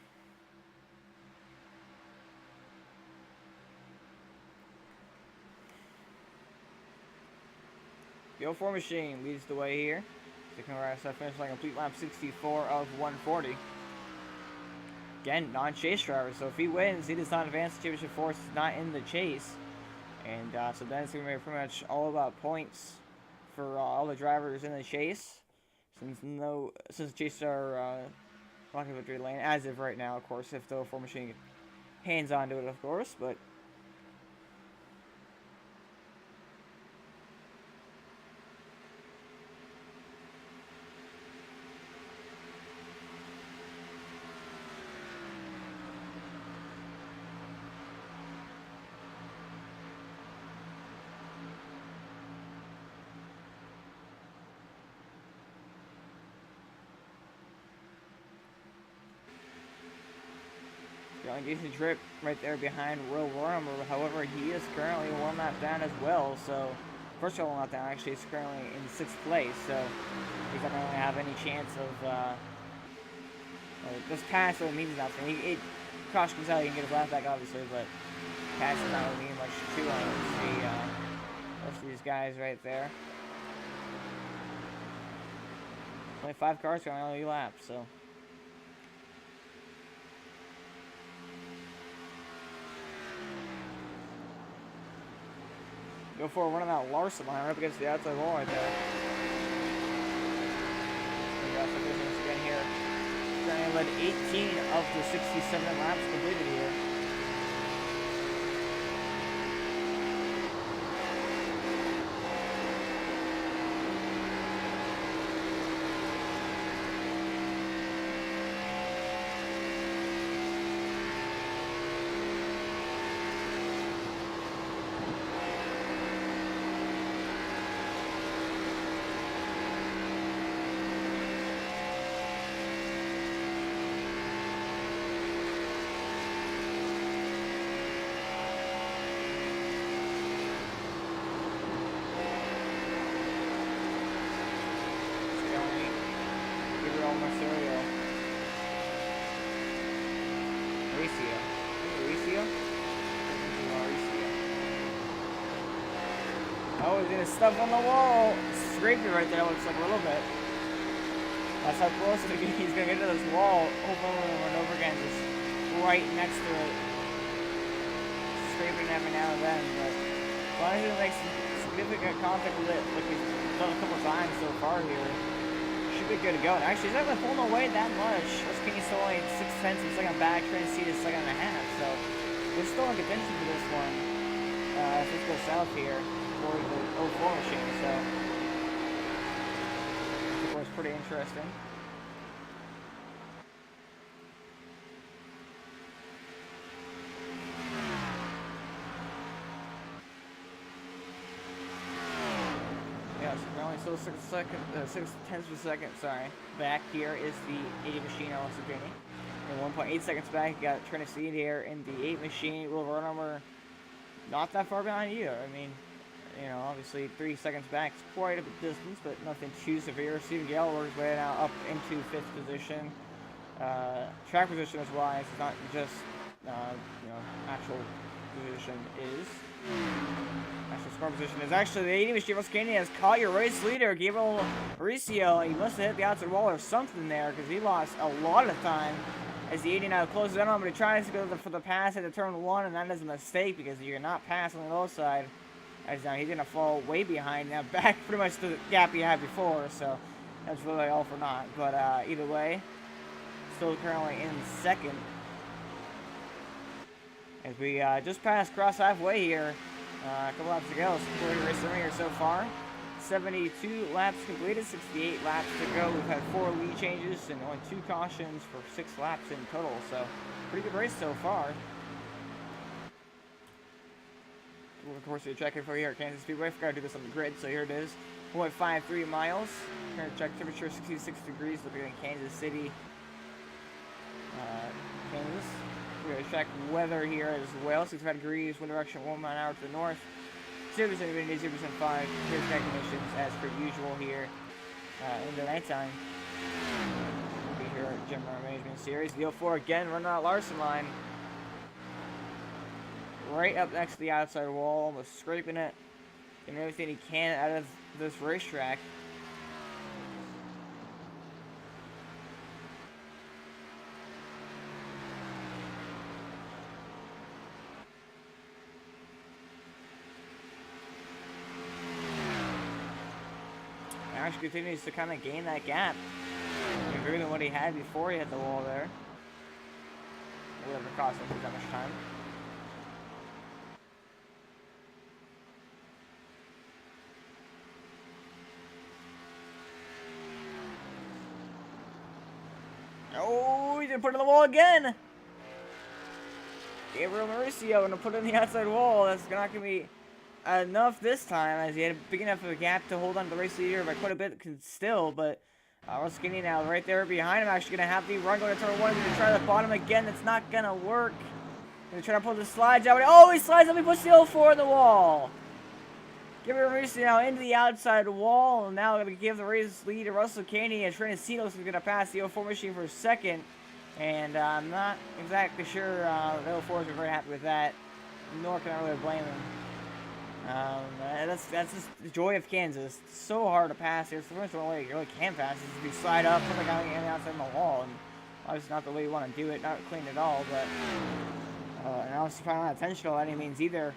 The 04 machine leads the way here. So can finish like a complete lap 64 of 140. Again, non-chase driver, so if he wins, he does not advance the championship force, not in the chase. And so then it's going to be pretty much all about points for all the drivers in the chase. Since the chases are not in victory lane, as of right now, of course, if the 04 machine hands on to it, of course, but... Decent trip right there behind Will Worm. However, he is currently 1 lap down as well. So, first of all, 1 lap down. Actually, he's currently in 6th place. So, he's not going to have any chance of this pass. So it means nothing. Caution comes out, he can get his lap back, obviously, but pass is not going to mean much to most of these guys right there. Only 5 cars going on only laps, so. Go for running out Larson line right up against the outside wall right there. Again here. Trying led 18 of the 67 laps completed here. Oh, he's gonna stuff on the wall. Scraped it right there, looks like a little bit. That's how close he's gonna get to this wall over and over again, just right next to it. Scraping every now and then, but as long as he makes significant contact with it, like he's done a couple times so far here, should be good to go. And actually, he's not gonna pull away that much. This Kenny's still only 6/10 of a second back, trying to see his 1.5 seconds, so we're still in contention for this one. If this goes south here for the 04 machine, so I think it's pretty interesting. So 6/10 of a second, sorry. Back here is the 80 machine also gaining. And 1.8 seconds back, you got Trinity here in the 8 machine. Will run over not that far behind either. I mean, you know, obviously 3 seconds back is quite a bit distance, but nothing too severe. Steven Gale works way now up into 5th position. Track position as wise, it's not just, you know, actual position is. Actual score position is actually the 80 machine. Canadian has caught your race leader, Gabriel Mauricio. He must have hit the outside wall or something there because he lost a lot of time as the 80 now closes in on him. But he tries to go for the pass into turn 1, and that is a mistake because you're not passing on the low side. As now he's going to fall way behind now, back pretty much to the gap he had before. So that's really all for naught. But either way, still currently in 2nd. As we just passed cross halfway here, a couple laps to go. So 40 race here so far. 72 laps completed, 68 laps to go. We've had 4 lead changes and only 2 cautions for 6 laps in total. So pretty good race so far. Of course, we're checking for here at Kansas Speedway. Forgot to do this on the grid, so here it is. 1.53 miles. Current check temperature 66 degrees. Looking at Kansas City, Kansas. We're going to check weather here as well. 65 degrees, wind direction 1 mile an hour to the north. 0% humidity, 0% 5. Here's track conditions as per usual here in the nighttime. We'll be here at JenMar Management Series. The 04 again running that Larson line. Right up next to the outside wall, almost scraping it. Getting everything he can out of this racetrack. Actually continues to kind of gain that gap. Bigger than what he had before he hit the wall there. Whatever cost him that much time. Oh, he didn't put it on the wall again! Gabriel Mauricio gonna put it in the outside wall. That's not gonna be enough this time, as he had a big enough of a gap to hold on to the race leader by quite a bit still, but Russell Skinny now right there behind him, actually gonna have the run going to turn 1. He's gonna try the bottom again. That's not gonna work. Gonna try to pull the slides out. Oh, he slides up, he puts the 04 in the wall. Gabriel Mauricio now into the outside wall, and now gonna give the race lead to Russell Caney, and Trent Sinos is gonna pass the 04 machine for 2nd. And I'm not exactly sure the 04s are very happy with that, nor can I really blame him. That's just the joy of Kansas. It's so hard to pass here. It's the only way you really can pass is if you slide up, put the guy on the outside of the wall, and obviously not the way you want to do it, not clean at all, but and obviously probably not intentional by any means either.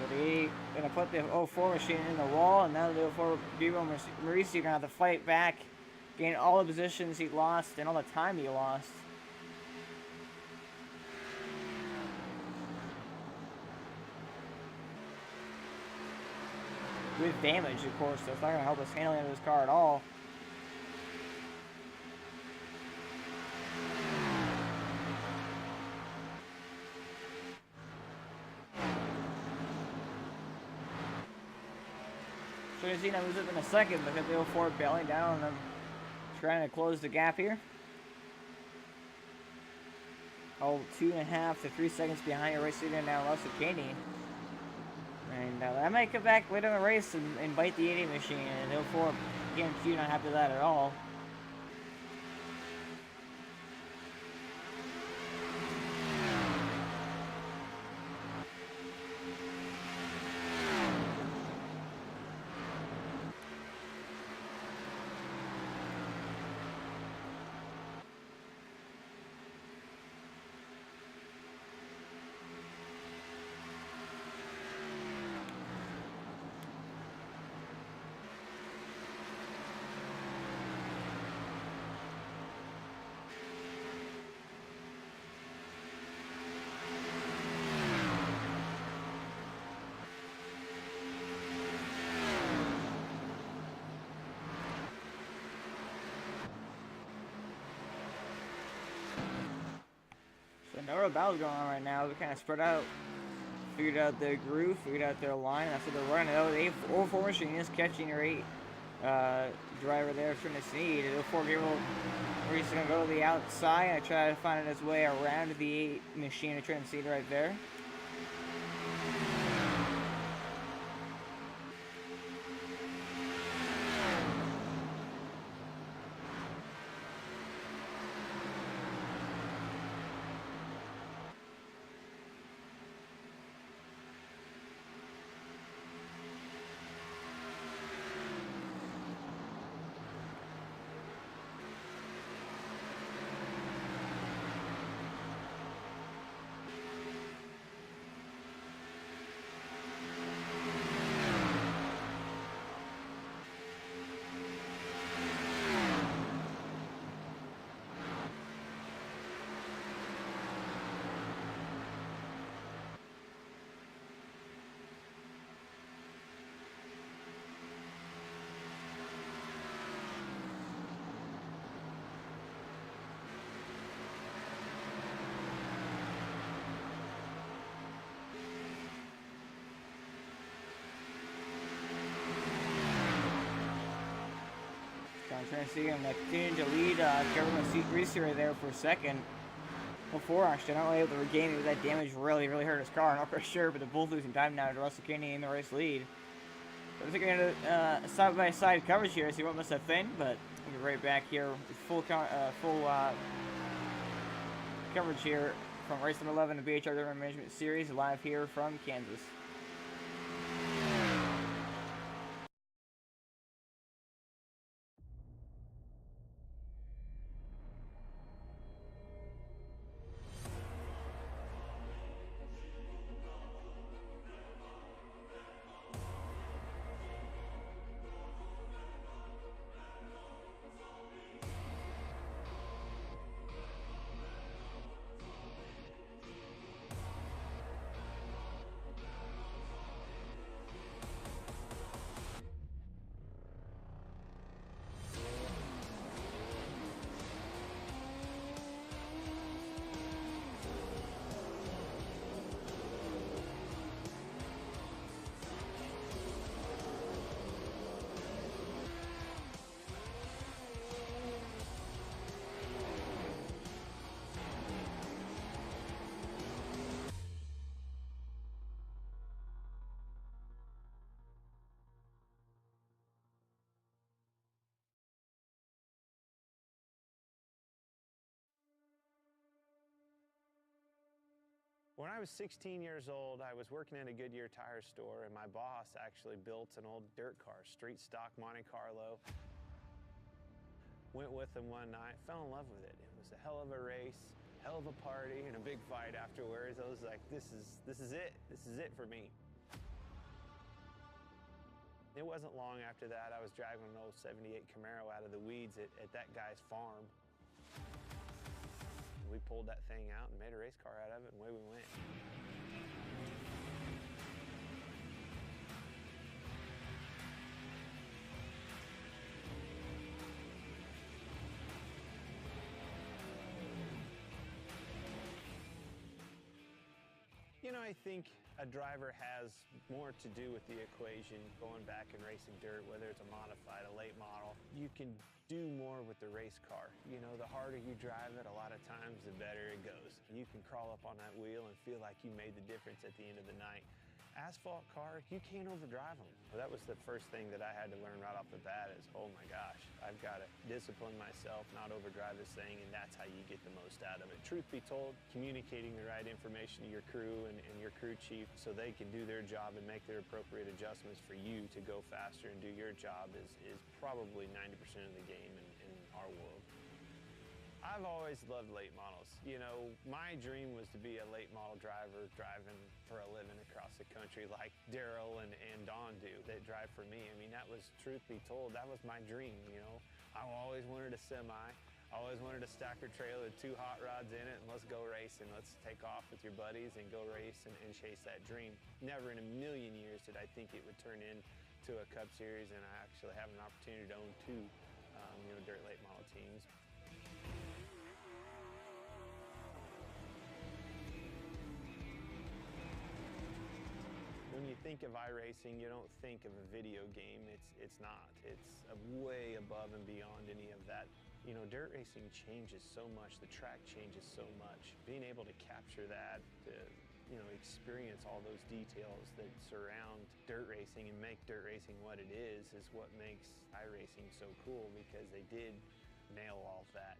So they're gonna put the 04 machine in the wall, and now the 04 Gabriel Mauricio gonna have to fight back, gain all the positions he lost and all the time he lost. With damage, of course, so it's not going to help us handling this car at all. Trinity moves up in a second, but the 04 bailing down on them, trying to close the gap here. Oh, 2.5 to 3 seconds behind your race leader now, Russell Caney. And that might come back later in the race and bite the 80 machine, and the 04 guarantee not happy with that at all. No real battles going on right now. They're kind of spread out. figured out their groove, figured out their line. That's what they're running. Oh, the 04 machine is catching your 8 driver there trying to sneed. The 04 Gabriel Reese is going to go to the outside and try to find his way around the 8 machine to try and seed right there. I'm trying to see him continue to lead Kevin Reese right there for a second. Before actually, not really able to regain it. That damage really hurt his car. I'm not quite sure, but they're both losing time now to Russell Kinney in the race lead. So I think we're going to side-by-side coverage here, see what must have been, but we'll be right back here with full coverage here from race number 11 of BHR Driver Management Series, live here from Kansas. When I was 16 years old, I was working at a Goodyear tire store, and my boss actually built an old dirt car, street stock Monte Carlo. Went with him one night, fell in love with it. It was a hell of a race, hell of a party, and a big fight afterwards. I was like, this is it. This is it for me. It wasn't long after that, I was driving an old 78 Camaro out of the weeds at that guy's farm. We pulled that thing out and made a race car out of it, and away we went. You know, I think a driver has more to do with the equation going back and racing dirt, whether it's a modified, a late model. You can do more with the race car. You know, the harder you drive it, a lot of times, the better it goes. You can crawl up on that wheel and feel like you made the difference at the end of the night. Asphalt car, you can't overdrive them. Well, that was the first thing that I had to learn right off the bat is, oh my gosh, I've got to discipline myself, not overdrive this thing, and that's how you get the most out of it. Truth be told, communicating the right information to your crew and your crew chief so they can do their job and make their appropriate adjustments for you to go faster and do your job is probably 90% of the game in our world. I've always loved late models. You know, my dream was to be a late model driver driving for a living across the country like Daryl and Don do that drive for me. I mean, that was, truth be told, that was my dream, you know. I always wanted a semi. I always wanted a stacker trailer with 2 hot rods in it, and let's go racing. Let's take off with your buddies and go race and chase that dream. Never in a million years did I think it would turn into a Cup Series, and I actually have an opportunity to own 2 dirt late model teams. think of iRacing, you don't think of a video game. It's not. It's way above and beyond any of that. You know, dirt racing changes so much. The track changes so much. Being able to capture that, to, you know, experience all those details that surround dirt racing and make dirt racing what it is what makes iRacing so cool, because they did nail all of that.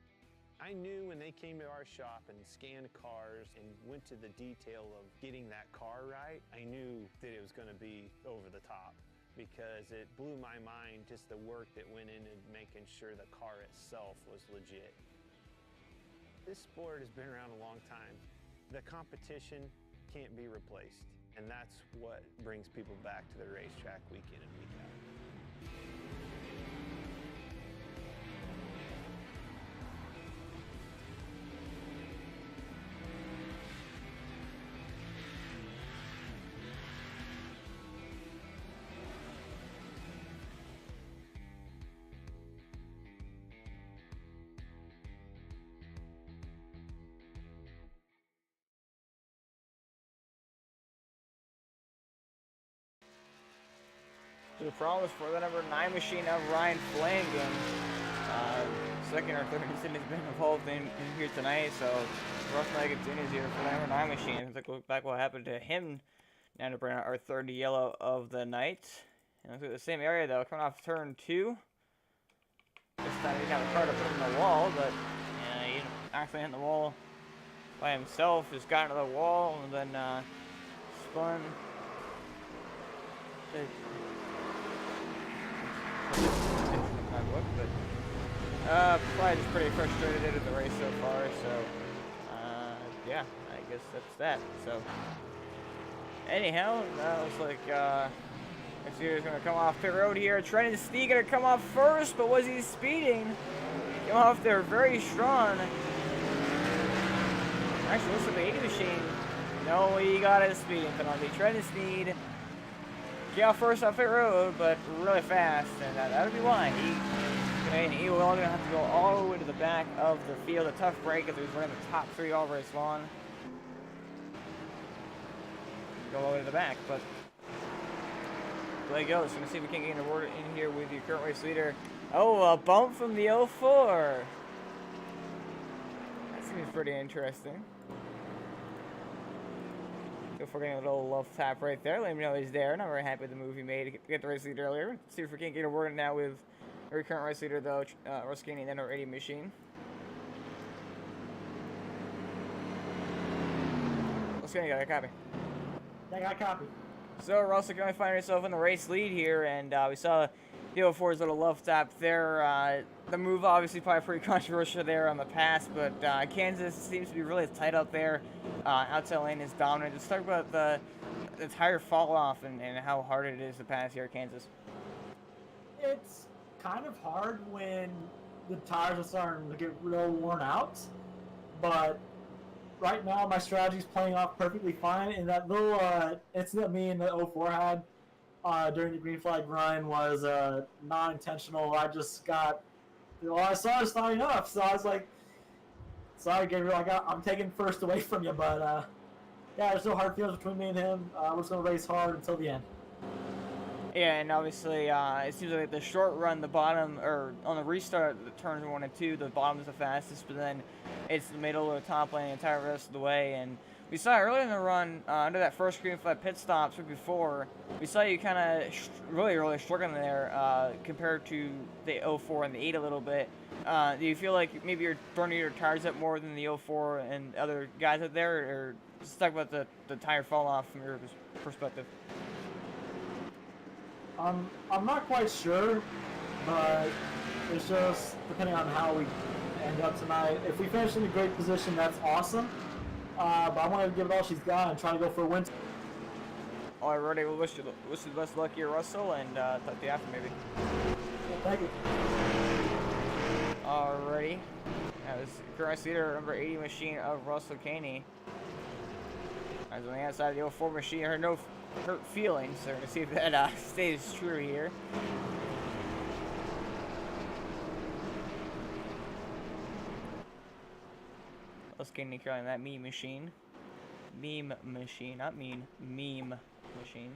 I knew when they came to our shop and scanned cars and went to the detail of getting that car right, I knew that it was going to be over the top, because it blew my mind just the work that went into making sure the car itself was legit. This sport has been around a long time. The competition can't be replaced, and that's what brings people back to the racetrack week in and week out. So the problem is for the number 9 machine of Ryan Flanagan. Second or third incident has been involved in here tonight, so rough night continues here for the number 9 machine. Let's take a look back what happened to him. Now to bring out our third yellow of the night. And look at the same area though, coming off turn 2. This time he didn't have a car to put him in the wall, but yeah, he actually hit the wall by himself. Just got into the wall and then spun. But probably just pretty frustrated at the race so far, so yeah, I guess that's that. So anyhow, looks like he's gonna come off pit road here. Trenton Stee gonna come off first, but was he speeding? Came off there very strong. Actually, looks like the 80 machine. No, he got a speeding penalty. Trenton Steed get off first off pit road, but really fast, and that would be why he will gonna have to go all the way to the back of the field. A tough break if he was running the top 3 all race long. Go all the way to the back, but there you go. So we're gonna see if we can get an award in here with your current race leader. Oh, a bump from the 04. That seems pretty interesting. If we're getting a little love tap right there, let me know he's there. Not very happy with the move he made to get the race lead earlier. Let's see if we can't get a word now with our current race leader, though, Russ Caney, and then our 80 machine. Russ Caney, got a copy. I got a copy. So, Russell can only find yourself in the race lead here, and we saw the 04's little love tap there. The move obviously probably pretty controversial there on the pass, but Kansas seems to be really tight up there. Outside lane is dominant. Let's talk about the tire fall off and how hard it is to pass here at Kansas. It's kind of hard when the tires are starting to get real worn out, but right now my strategy is playing off perfectly fine. And that little incident me and the 04 had during the green flag run was non-intentional. I just got, I saw it's not enough, so I was like, sorry Gabriel, I'm taking first away from you, but yeah, there's no hard feelings between me and him. We're just going to race hard until the end. Yeah, and obviously it seems like the short run, the bottom, or on the restart, the turns 1 and 2, the bottom is the fastest, but then it's the middle or the top lane the entire rest of the way. And we saw earlier in the run, under that first green flag pit stops before, we saw you kind of really struggling there compared to the 04 and the 8 a little bit. Do you feel like maybe you're burning your tires up more than the 04 and other guys out there, or just talk about the tire fall off from your perspective? I'm not quite sure, but it's just depending on how we end up tonight. If we finish in a great position, that's awesome. But I want to give it all she's got and try to go for a win. Alrighty, we'll wish you the best luck here, Russell, and talk to you after maybe. Thank you. Alrighty. Now this current leader, number 80 machine of Russell Caney. As on the outside of the 04 machine, her no hurt feelings. So we're going to see if that stays true here. Let's get Nick on that meme machine. Meme machine, not mean, meme machine.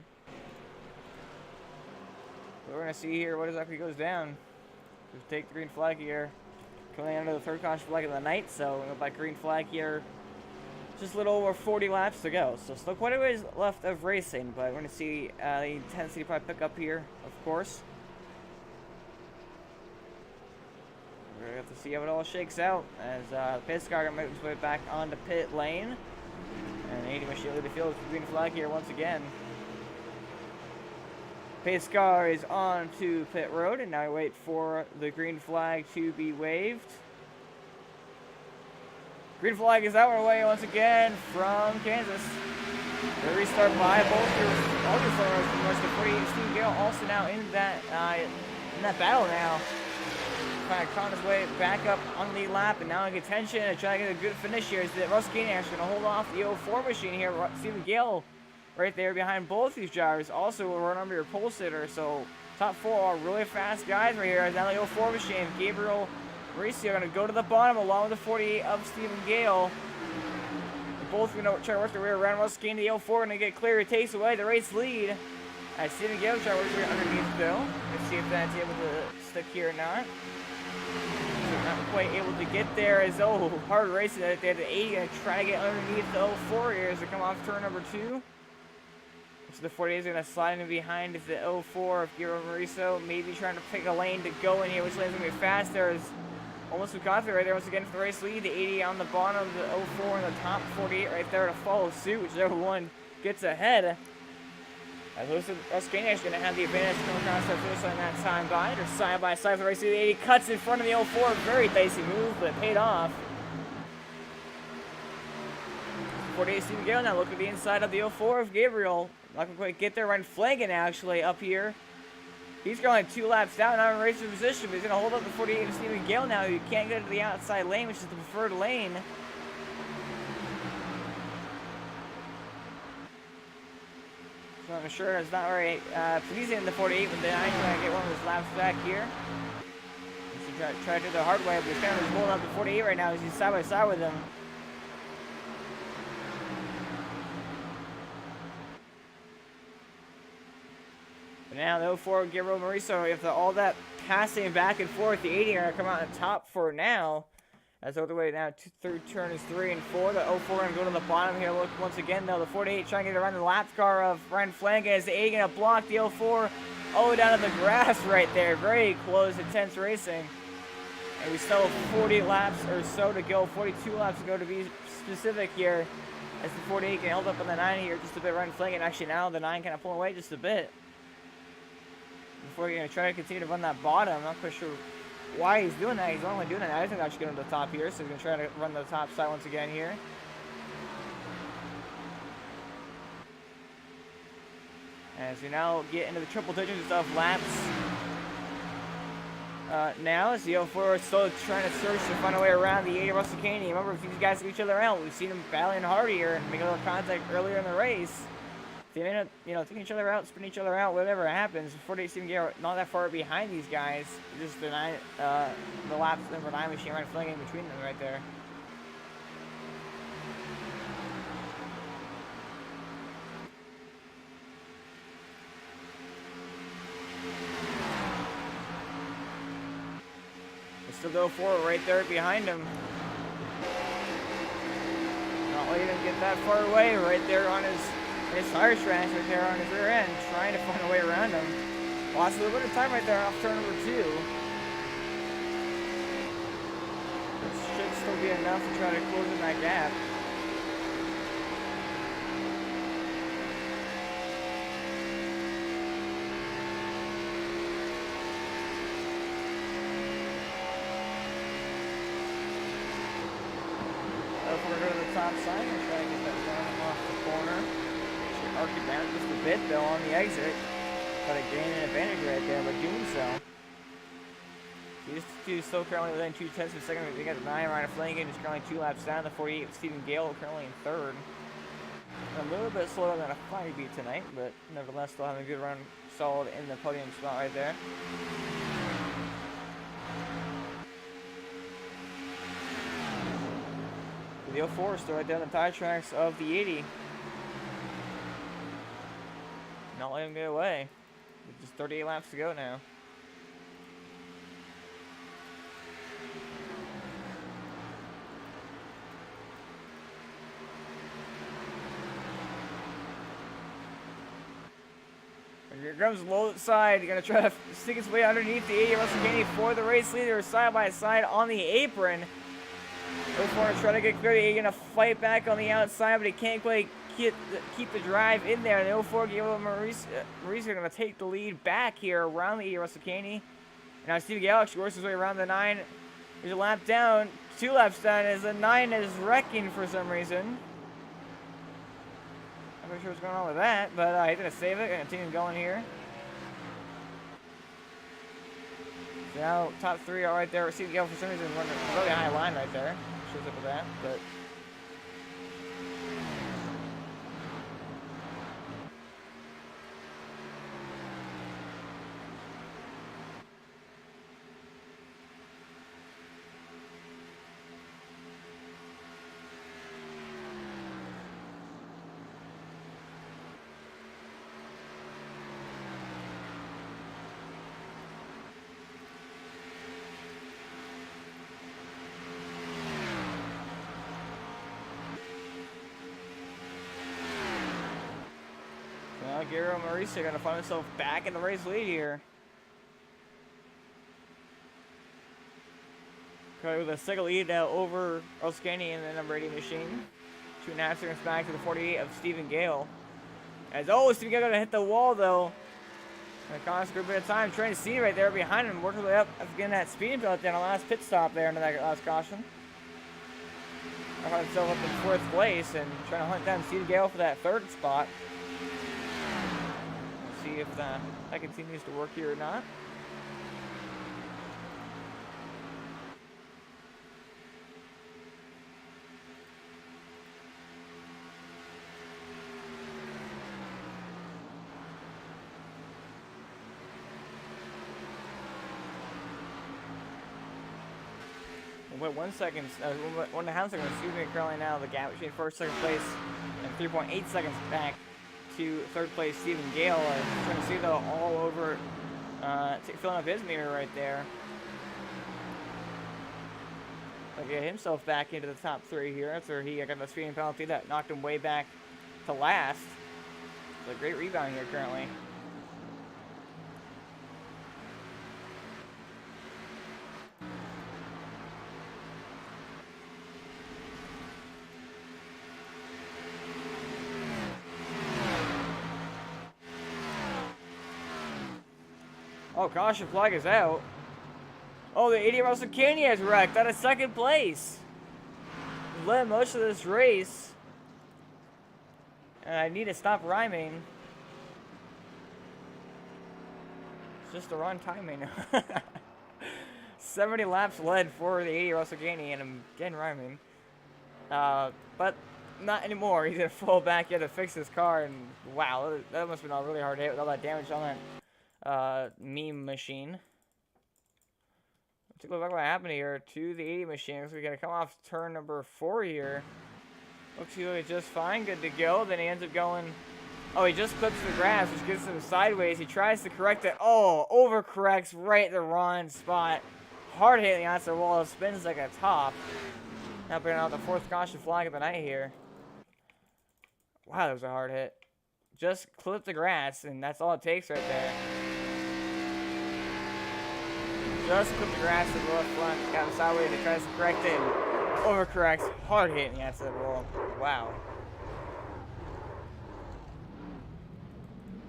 We're going to see here what exactly goes down. We take the green flag here. Coming under the third caution flag of the night, so we'll go by green flag here. Just a little over 40 laps to go, so still quite a ways left of racing, but we're going to see the intensity probably pick up here, of course. We're going to have to see how it all shakes out as pit car makes its way back onto pit lane. And 80 machine lead the field with the green flag here once again. Pace car is on to pit road, and now I wait for the green flag to be waved. Green flag is out our way once again from Kansas. The restart by both your runners from West of 48. Steve Gale also now in that battle now. Kind of caught his way back up on the lap, and now in contention and trying to get a good finish here. Is that Russ Gainiac going to hold off the 04 machine here? Stephen Gale right there behind both these drivers. Also will run under your pole sitter. So top four are really fast guys right here. Now the 04 machine, Gabriel Mauricio going to go to the bottom along with the 48 of Stephen Gale. They're both going to try to work their way around. Russ Gainiac, the 04 going to get clear. It takes away the race lead. As Stephen Gale try to work their way underneath Bill. Let's see if that's able to stick here or not. Not quite able to get there as hard racing out there. The 80 going to try to get underneath the 04 here as they come off turn number 2. So the 48 is going to slide in behind the 04 of Gabriel Mauricio. Maybe trying to pick a lane to go in here, which lane's going to be faster. As almost Bukatsu right there once again for the race lead. The 80 on the bottom, the 04 and the top 48 right there to follow suit, whichever one gets ahead. As Russ Gainiac is going to have the advantage coming across the finish line that time by. They're side by side for the race lead. The 80 cuts in front of the 04. Very dicey move, but it paid off. 48 Stephen Gale now look at the inside of the 04 of Gabriel. Not going to quite get there. Ryan Flanagan actually up here. He's going 2 laps down, not in racing position, but he's going to hold up the 48 of Stephen Gale now. You can't go to the outside lane, which is the preferred lane. So I'm sure it's not very pleasing in the 48, but then I'm trying to get one of his laps back here. He's try to do the hard way, but he's kind of just holding up the 48 right now as he's side by side with him. But now the 04 Gabriel Mauricio, if all that passing back and forth, the 80 are going to come out on top for now. As all the way now, third turn is 3 and 4. The 04 going to go to the bottom here. Look once again, though. The 48 trying to get around the lap car of Ryan Flanagan. As the 80 going to block the 04. Oh, down to the grass right there. Very close, intense racing. And we still have 40 laps or so to go. 42 laps to go to be specific here. As the 48 can held up on the 9 here just a bit. Ryan Flanagan actually now the 9 kind of pulling away just a bit. Before you're going to try to continue to run that bottom. I'm not quite sure why he's doing that. He's only doing that. I think I should get him to the top here, so he's going to try to run the top side once again here. As we now get into the triple digits of laps. Now, as the 04 is still trying to search to find a way around the 80 Russell Caney. Remember, if these guys get each other out, we've seen them battling hard here and making a little contact earlier in the race. They end up, taking each other out, spinning each other out, whatever happens. 48 Stephen Gale not that far behind these guys. Just the laps number 9 machine right flinging in between them right there. There's still go for it right there behind him. Not letting him get that far away right there on his tire strands right there on his rear end, trying to find a way around him. Lost a little bit of time right there off turn number 2. This should still be enough to try to close in that gap. If we're going to go to the top side and try to get that run off the corner. Arc it down just a bit though on the exit. Try to gain an advantage right there by doing so. These two still currently within 2/10 of a second. We got the 9 Ryan Flanagan just currently 2 laps down. The 48 Stephen Gale currently in 3rd. A little bit slower than a 5 beat tonight, but nevertheless still having a good run, solid in the podium spot right there. The 04 still right down the tire tracks of the 80. Not letting him get away. With just 38 laps to go now. Here comes low side. Gonna try to stick his way underneath the 80 Russell Caney for the race leader, side by side on the apron. Goes for it, try to get clear. He's gonna fight back on the outside, but he can't quite keep the drive in there. And the 04 Gabriel Maurice are gonna take the lead back here around the 80 Russell Caney. And now Steve Gale actually works his way around the 9. There's a lap down, 2 laps down, as the 9 is wrecking for some reason. I'm not sure what's going on with that, but he's going to save it and continue going here. So now top 3 are right there. Steve Gale for some reason running a really high line right there. Shows up with that, but... Now Gabriel Maurice are going to find himself back in the race lead here. With a second lead now over Russell Caney in the number 80 machine. 2.5 seconds back to the 48 of Stephen Gale. As Stephen Gale going to hit the wall though. Going to cost a good bit of time. Trying to see right there behind him. Working his way up after getting that speed penalty on the last pit stop there into that last caution. I found himself up in 4th place and trying to hunt down Stephen Gale for that 3rd spot. See if that continues to work here or not. Wait 1 second, 1.5 seconds, excuse me, currently now the gap between 1st, 2nd place and 3.8 seconds back to 3rd place Stephen Gale. Trying to see though all over, filling up his mirror right there. Like get himself back into the top 3 here after he got the speeding penalty that knocked him way back to last. It's a great rebound here currently. Oh, caution flag is out. Oh, the 80 Russell Caney has wrecked out of 2nd place. Led most of this race. And I need to stop rhyming. It's just the wrong timing. 70 laps led for the 80 Russell Caney, and I'm again rhyming. But not anymore. He's gonna fall back. He had to fix his car, and wow, that must have been a really hard hit with all that damage on that meme machine. Take a look at what happened here to the 80 machine. Looks like we're gonna come off turn number 4 here. Looks like just fine, good to go. Then he ends up going. Oh, he just clips the grass, which gets him sideways. He tries to correct it. Oh, overcorrects right at the wrong spot. Hard hit the outside wall. It spins like a top. Now bringing out the 4th caution flag of the night here. Wow, that was a hard hit. Just clip the grass, and that's all it takes right there. Just clip the grass to the left front, got him sideways, he tries to correct it, and overcorrects, hard hit in the outside wall. Wow.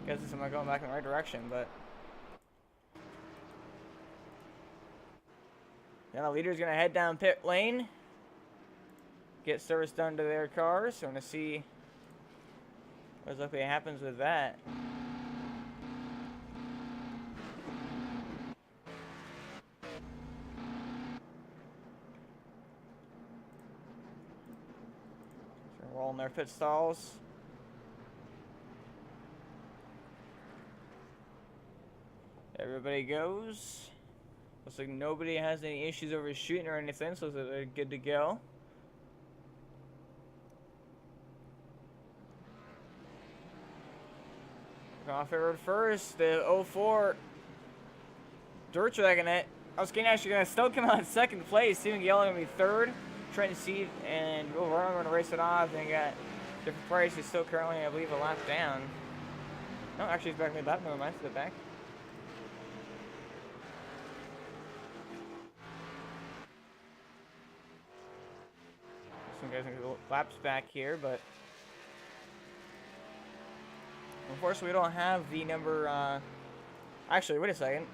Guess I'm not going back in the right direction, but. Now the leader's gonna head down pit lane, get service done to their cars. So I'm gonna see what exactly happens with that. Rolling their pit stalls. Everybody goes. Looks like nobody has any issues overshooting or anything, so they're good to go. Off it road first, the 04 dirt dragging it. I was actually gonna still come out in second place. Steven Gale gonna be third. Trent Seed and Will Vernon gonna race it off. Then got different price. He's still currently, I believe, a lap down. No, actually he's back in the lap. Never mind, to the back. Some guys gonna go laps back here, but unfortunately we don't have the number. Actually, wait a second.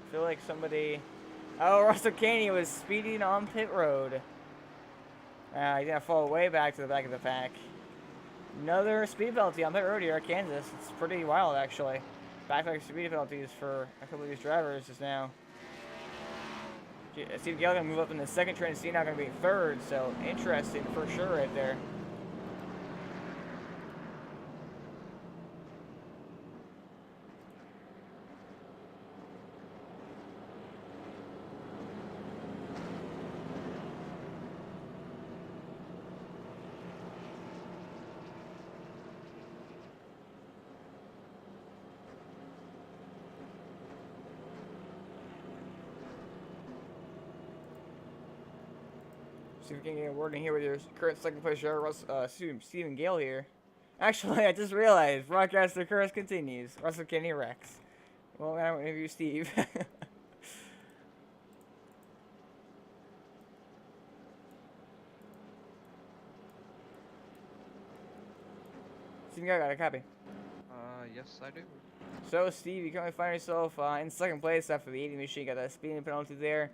I feel like somebody... Oh, Russell Caney was speeding on pit road. He's gonna fall way back to the back of the pack. Another speed penalty on pit road here at Kansas. It's pretty wild, actually. Back-to-back speed penalties for a couple of these drivers just now. Steve Gale gonna move up in the second. Trent Seed now gonna be third, so interesting for sure right there. See if we can get a word in here with your current second place driver, Stephen Gale here. Actually, I just realized, broadcaster curse continues. Russell Kenny Rex. Well, I don't interview Steve. Stephen Gale got a copy. Yes, I do. So, Steve, you currently find yourself in second place after the 80 machine. Got that speeding penalty there.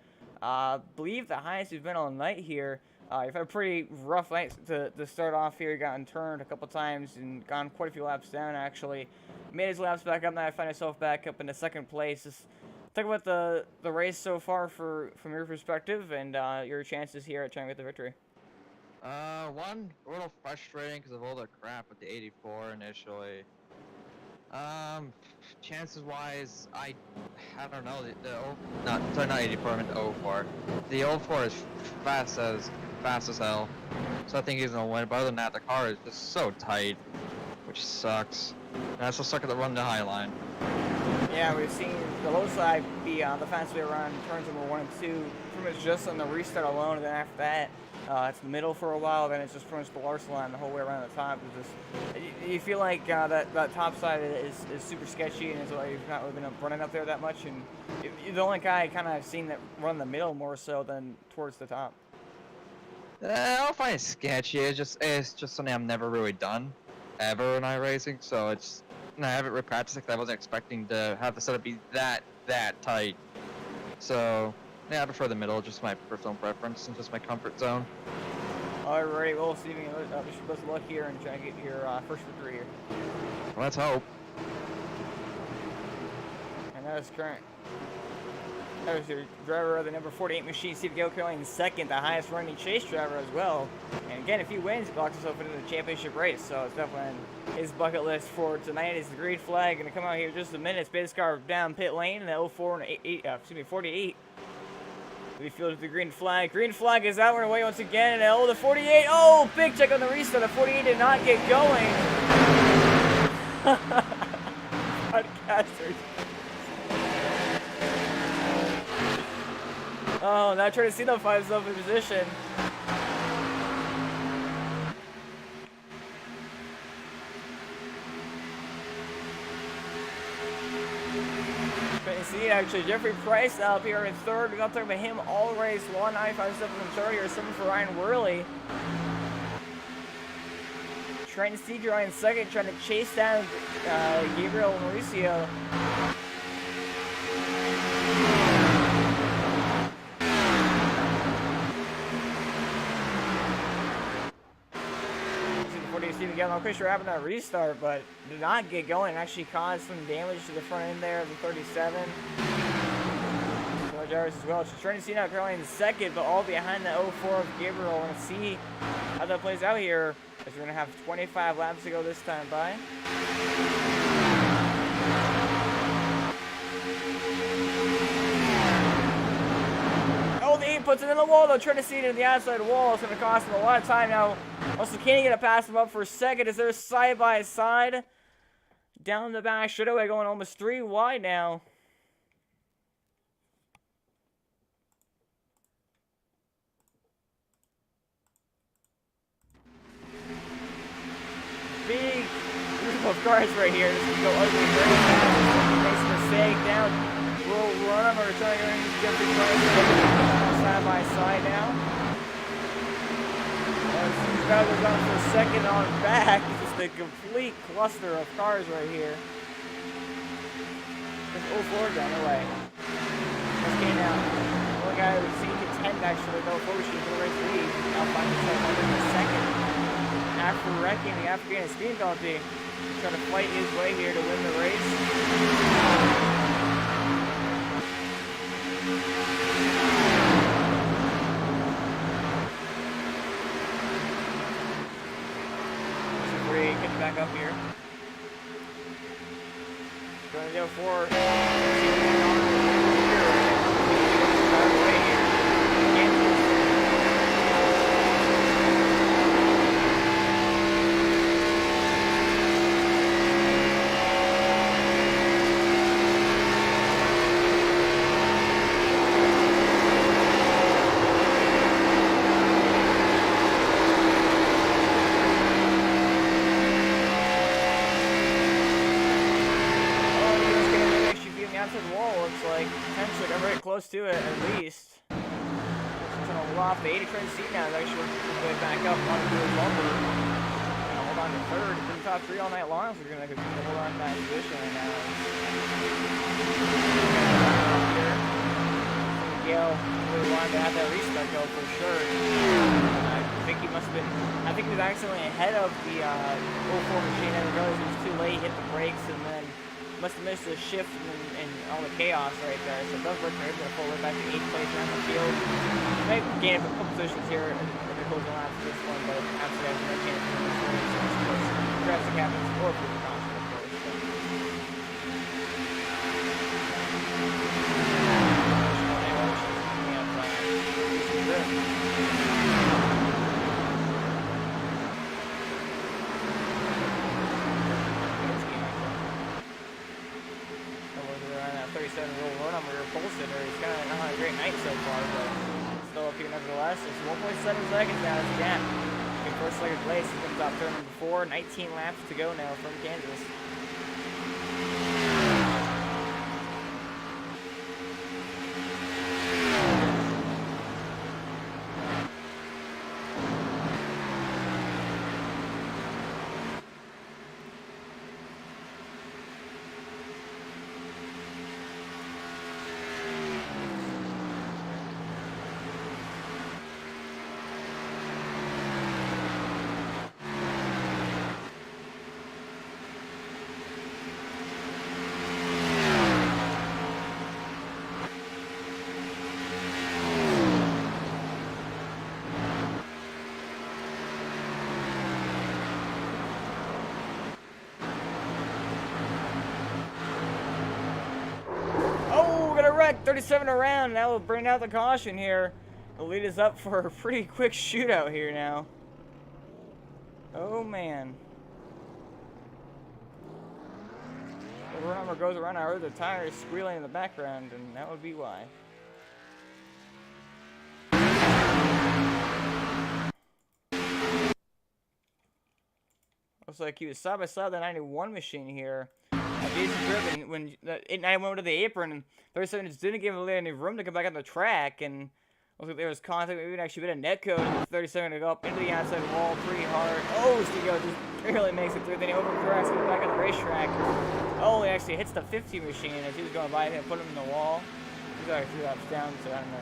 Believe the highest you've been all night here. You've had a pretty rough night to start off here. Gotten turned a couple times and gone quite a few laps down, actually. Made his laps back up. Now I find myself back up in the second place. Just talk about the race so far from your perspective and your chances here at trying to get the victory. One, a little frustrating because of all the crap with the 84 initially. Chances wise, I don't know, not 84, I meant the 04. The 04 is fast as hell, so I think he's gonna win, but other than that, the car is just so tight, which sucks. And I still suck at the run to high line. Yeah, we've seen the low side be the fastest way around turns number 1 and 2, pretty much just on the restart alone, and then after that, it's the middle for a while, then it's just pretty much the Larson line the whole way around the top. It's just, you feel like that top side is super sketchy, and it's like you've not really been running up there that much, and you're the only guy kind of I've seen that run the middle more so than towards the top. I don't find it sketchy, it's just something I've never really done, ever in iRacing, so it's, I haven't really practiced it because I wasn't expecting to have the setup be that tight. So, yeah, I prefer the middle, just my personal preference and just my comfort zone. Alrighty, well, Steven, wish you best of luck here and try to get your first victory here. Well, let's hope. And that was your driver of the number 48 machine, Steve Gale, currently in second, the highest running chase driver as well. And again, if he wins, he locks himself into the championship race. So it's definitely on his bucket list for tonight. Is the green flag going to come out here in just a minute? Space car down pit lane, and the 04 and 48. We fielded the green flag. Green flag is out and away once again. And the 48. Oh, big check on the restart. The 48 did not get going. Podcasters. Oh, now trying to see them find himself in position. See, actually, Jeffrey Price up here in third. We're not talking about him all race. 195 in third here. 7 for Ryan Worley. Trent Seeger in second, trying to chase down Gabriel Mauricio. Again, I'm pretty sure happened that restart, but did not get going. Actually caused some damage to the front end there of the 37. So drivers as well. So Trent Seeger now currently in second, but all behind the 04 of Gabriel. I want to see how that plays out here, as we're going to have 25 laps to go this time by. Oh, the 8 puts it in the wall though. Trying to see it in the outside wall. It's going to cost him a lot of time now. Also, can he get to pass him up for a second? Is there a side by side? Down the back straightaway, going almost 3 wide now. Big group of cars right here. This is go ugly very fast. Makes a mistake down. We'll run him or trying to get the cars side by side now. These guys are going for a second on back. Just a complete cluster of cars right here. There's 04 down the way. Let's get now. The only guy who's seen contend actually go forward for the race lead. Now find himself under the second. After wrecking the Afghan speed penalty, trying to fight his way here to win the race. Getting back up here. Going to go for close to it at least. It's gonna loft the 80 train seat now. It's actually way back up on the lumber. Gonna hold on to third. It's been top 3 all night long, so we're gonna continue to hold on to that position right now. Miguel really wanted to have that restart go for sure. I think he must have been. I think he was accidentally ahead of the 04 machine and realized it was too late. Hit the brakes and then must have missed the shift and all the chaos right there. So it does look like he's going to pull it back to 8th place around the field. Maybe gain a couple positions here in the closing laps of this one, but absolutely has no chance to win this race. Perhaps the captain's or for the constant, of course. He's kind of not had a great night so far, but still up here nevertheless. It's 1.7 seconds now. It's gap. In first leg of place, he's been top turn number 4. 19 laps to go now from Kansas. Wreck 37 around. That will bring out the caution here. The lead is up for a pretty quick shootout here now. Oh man. The runner goes around. I heard the tires squealing in the background, and that would be why. Looks like he was side by side the 91 machine here. He's driven when the 891 went to the apron, and 37 just didn't give him any room to come back on the track, and looks like there was contact, maybe actually been a net code, and 37 to go up into the outside wall pretty hard. Oh, Stigo just barely makes it through, then he overcorrects, gets back on the racetrack. Oh, he actually hits the 50 machine as he was going by and put him in the wall. He's already 3 laps down, so I don't know.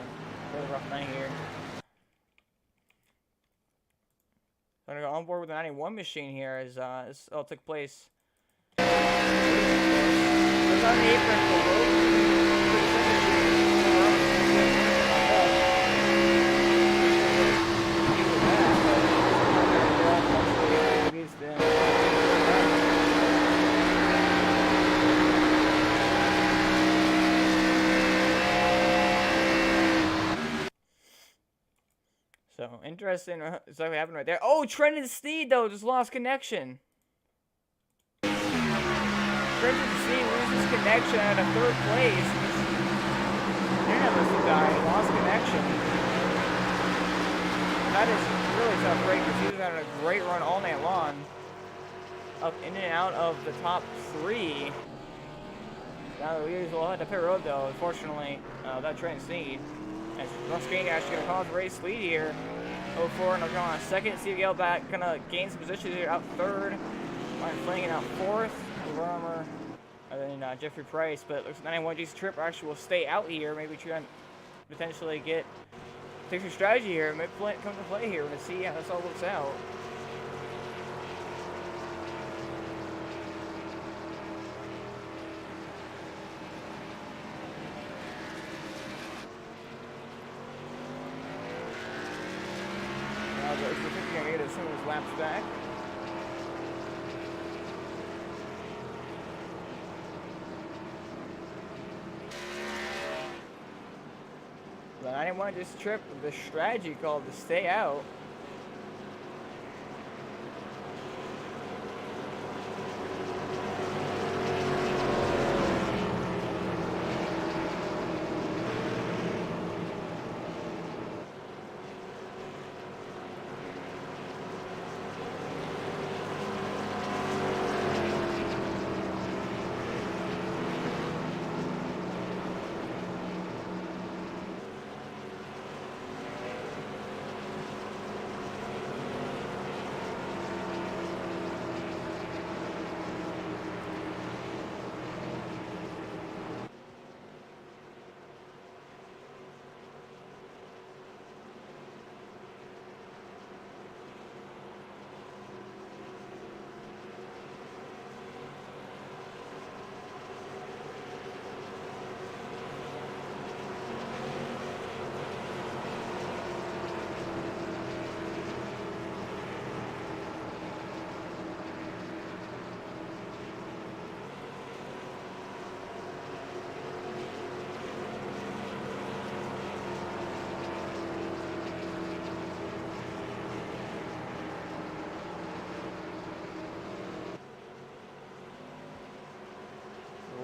Really rough night here. I'm gonna go on board with the 91 machine here as this all took place. It's on the apron So, interesting exactly what happened right there. Oh, Trenton Steed, though, just lost connection. Trenton Steed loses connection out of 3rd place. Internet must have died. Lost connection. That is really tough break because he was having a great run all night long. Up in and out of the top 3. Now the leaders will head to pit road though, unfortunately, without Trenton Steed. As Russ Gain actually going to call the race lead here. 04 and they'll go on 2nd. Steve Gale back, going to gain some position here, out 3rd. Ryan Flanagan out 4th. Armor, and then Jeffrey Price. But it looks like 91G's trip actually will stay out here. Maybe try and potentially take some strategy here. Maybe come to play here. We're going to see how this all works out. We're going to get as soon as laps back. But I didn't want this trip with the strategy called to stay out.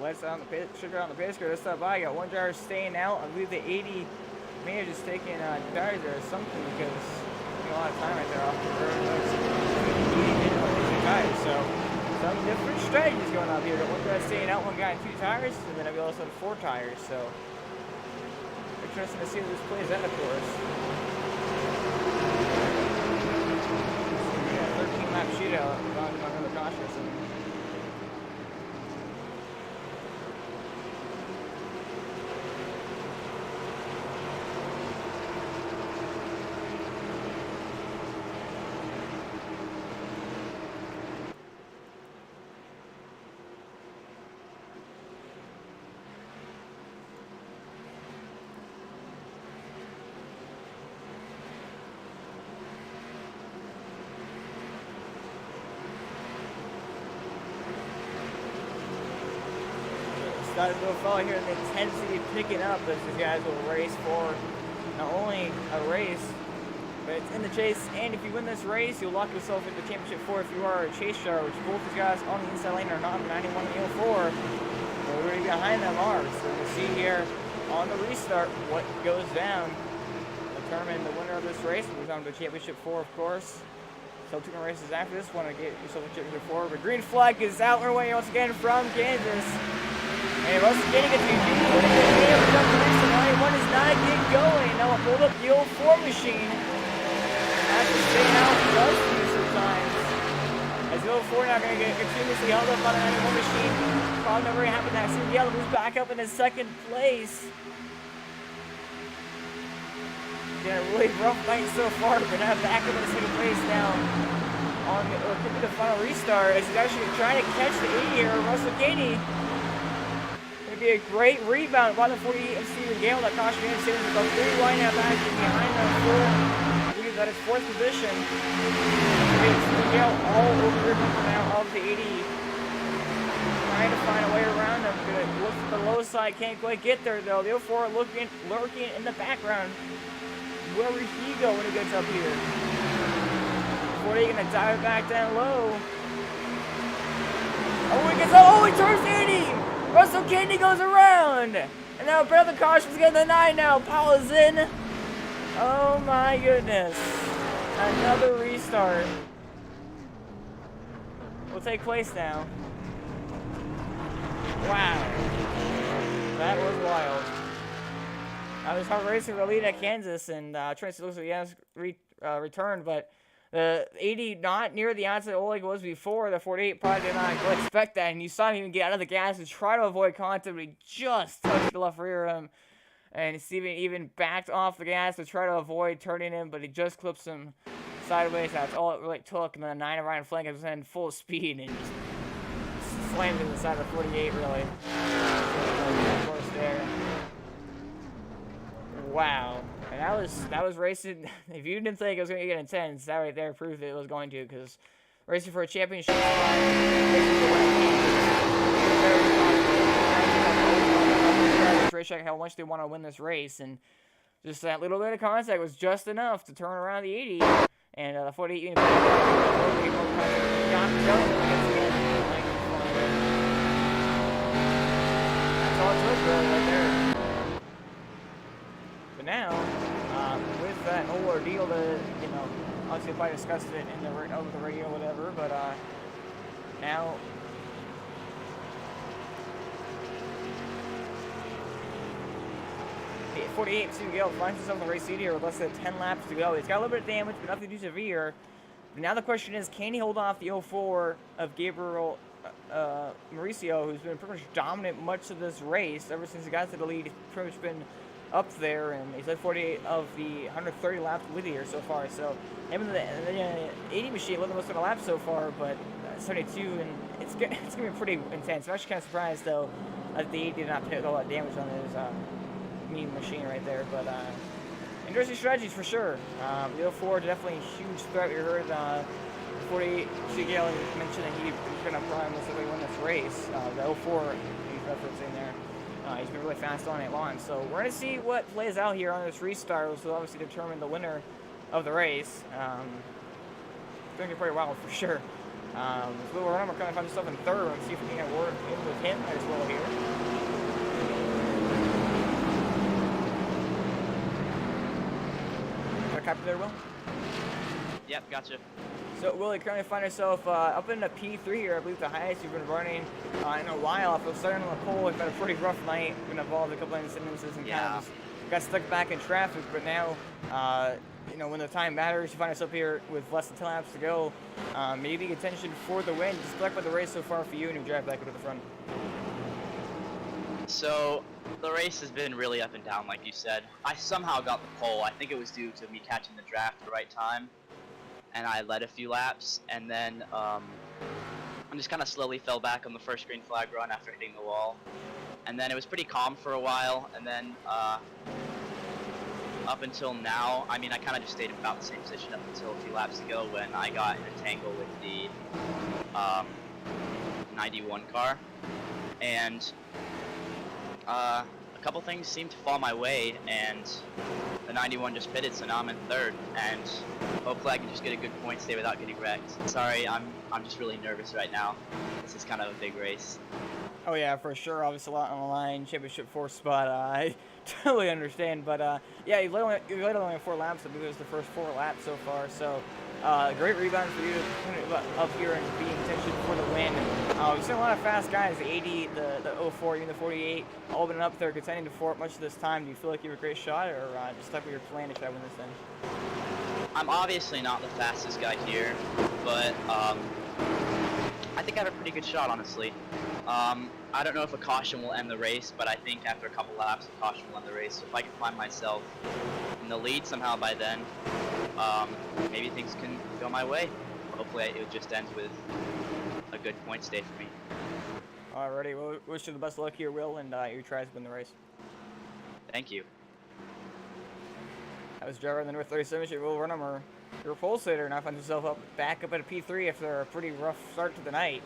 Let's on the sugar on the pace car. Let's stop by. Got one driver staying out. I believe the 80 may have just taken tires there or something because a lot of time right there off the road. Tires. So some different strategies going on here. Got one guy staying out, one guy in 2 tires, and then we also have 4 tires. So interesting to see how this plays out, of course. We got a 13-lap shootout. Among other cautions. Guys will follow here, and the intensity picking up as these guys will race for not only a race, but it's in the chase. And if you win this race, you'll lock yourself into championship 4 if you are a chase driver, which both these guys on the inside lane are not. 91 and 04. So already behind them are. So we'll see here on the restart what goes down. Determine the winner of this race. We'll move on to championship 4, of course. So 2 races after this one to get yourself a championship 4. But green flag is out our way once again from Kansas. And once again, he gets the one is not getting going. Now we'll hold up the 04 machine. After staying out does do sometimes. As the 04 now going to get continuously held up on the 91 machine. Probably never happened that soon. Yellow moves back up into 2nd place. Yeah, really rough night so far, but now back up in 2nd place now. On could be the final restart as he's actually trying to catch the 80 here. Russell Ganey. Be a great rebound by the 48 of Steven Gale. That caution in savings about 3 lineup actually behind the 4. I believe that is 4th position. Steven Gale all over the number now of the 80. Trying to find a way around them. Gonna look for the low side, can't quite get there though. The 04 lurking in the background. where would he go when he gets up here? 48 gonna dive it back down low. Oh, he gets, oh, he turns 80! Russell Kennedy goes around! And now Brother Caution's getting the 9 now. Paul is in. Oh my goodness. Another restart will take place now. Wow. That was wild. I was hard racing for the lead at Kansas, and Tracy looks like he has returned, but the 80 not near the outside like it was before. The 48 probably did not expect that, and you saw him even get out of the gas and try to avoid contact, but he just touched the left rear of him. And Steven even backed off the gas to try to avoid turning him, but he just clips him sideways. That's all it really took. And then the 9 of Ryan Flank was in full speed and just slammed into the side of the 48, really. Of course, there. Wow. And that was racing. If you didn't think it was going to get intense, that right there proved it was going to, because racing for a championship. Racetrack how much they want to win this race, and just that little bit of contact was just enough to turn around the 80, and the 48 unit that's all it took really right there. But now, with that whole ordeal, obviously probably discussed it in over the radio or whatever, but now 48 to go, finds himself in the race lead here with less than 10 laps to go. He's got a little bit of damage, but nothing too severe. But now the question is, can he hold off the 04 of Gabriel Mauricio, who's been pretty much dominant much of this race ever since he got to the lead? He's pretty much been up there, and he's led 48 of the 130 laps with here so far. So him and the 80 machine led the most of the laps so far, but 72, and it's gonna be pretty intense. I'm actually kind of surprised though that the 80 did not put a lot of damage on his mean machine right there, but interesting strategies for sure. The 04 definitely a huge threat. We heard 48 Shigel mentioned that he's going to probably most likely win this race. The 04 he's referencing there. He's been really fast on it long. So we're going to see what plays out here on this restart, which will obviously determine the winner of the race. It's going to be pretty wild for sure. So we're going to find himself in third and see if we can get work in with him as well here. Copy there, Will? Yep, gotcha. So, Will, you currently find yourself up in the P3 here. I believe the highest you've been running in a while. After starting on the pole, it's been a pretty rough night. Been involved in a couple of incidences and kind of just got stuck back in traffic. But now, when the time matters, you find yourself here with less than 10 laps to go. Maybe contention for the win. Just talk about the race so far for you and you drive back to the front. So, the race has been really up and down, like you said. I somehow got the pole. I think it was due to me catching the draft at the right time, and I led a few laps, and then I just kind of slowly fell back on the first green flag run after hitting the wall. And then it was pretty calm for a while, and then up until now, I mean, I kind of just stayed in about the same position up until a few laps ago when I got in a tangle with the 91 car, and a couple things seemed to fall my way, and the 91 just pitted, so now I'm in third, and hopefully I can just get a good point stay without getting wrecked. Sorry, I'm just really nervous right now. This is kind of a big race. Oh yeah, for sure. Obviously a lot on the line. Championship 4 spot. I totally understand, but yeah, you led only 4 laps. I believe it was the first 4 laps so far. So great rebound for you to put it up here and be in contention for the win. We've seen a lot of fast guys. The 80, the 04, even the 48, all been up there contending to 4 much of this time. Do you feel like you have a great shot, or just stuck with your plan to try to win this thing? I'm obviously not the fastest guy here, but I think I have a pretty good shot, honestly. I don't know if a caution will end the race, but I think after a couple laps, a caution will end the race. So if I can find myself in the lead somehow by then, maybe things can go my way. Hopefully it just ends with a good point stay for me. Alrighty, well, wish you the best of luck here, Will, and your tries to win the race. Thank you. That was driver in the North 37, Will Runham, your pole sitter, now finds himself back up at a P3 after a pretty rough start to the night.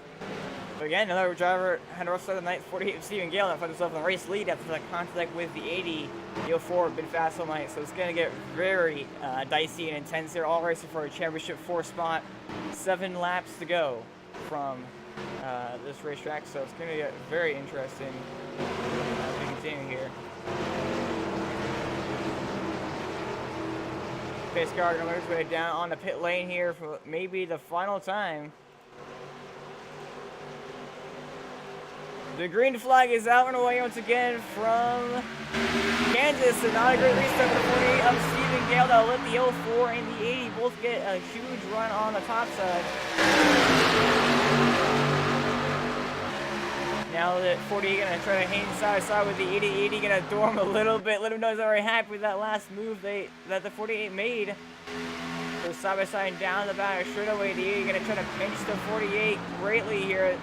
So again, another driver had the rest of the night, 48 Stephen Gale, that found himself in the race lead after that contact with the 80. The 04 been fast all night, so it's going to get very dicey and intense here. All racing for a championship 4 spot. 7 laps to go from this racetrack, so it's going to get very interesting as we continue here. Pace car going to make his way down on the pit lane here for maybe the final time. The green flag is out and away once again from Kansas, and not a great restart for the 48 of Stephen Gale. That'll let the 04 and the 80 both get a huge run on the top side. Now that 48 gonna try to hang side by side with the 80 gonna door him a little bit, let him know he's not very happy with that last move that the 48 made. So side by side down the back straightaway, the 80 gonna try to pinch the 48 greatly here.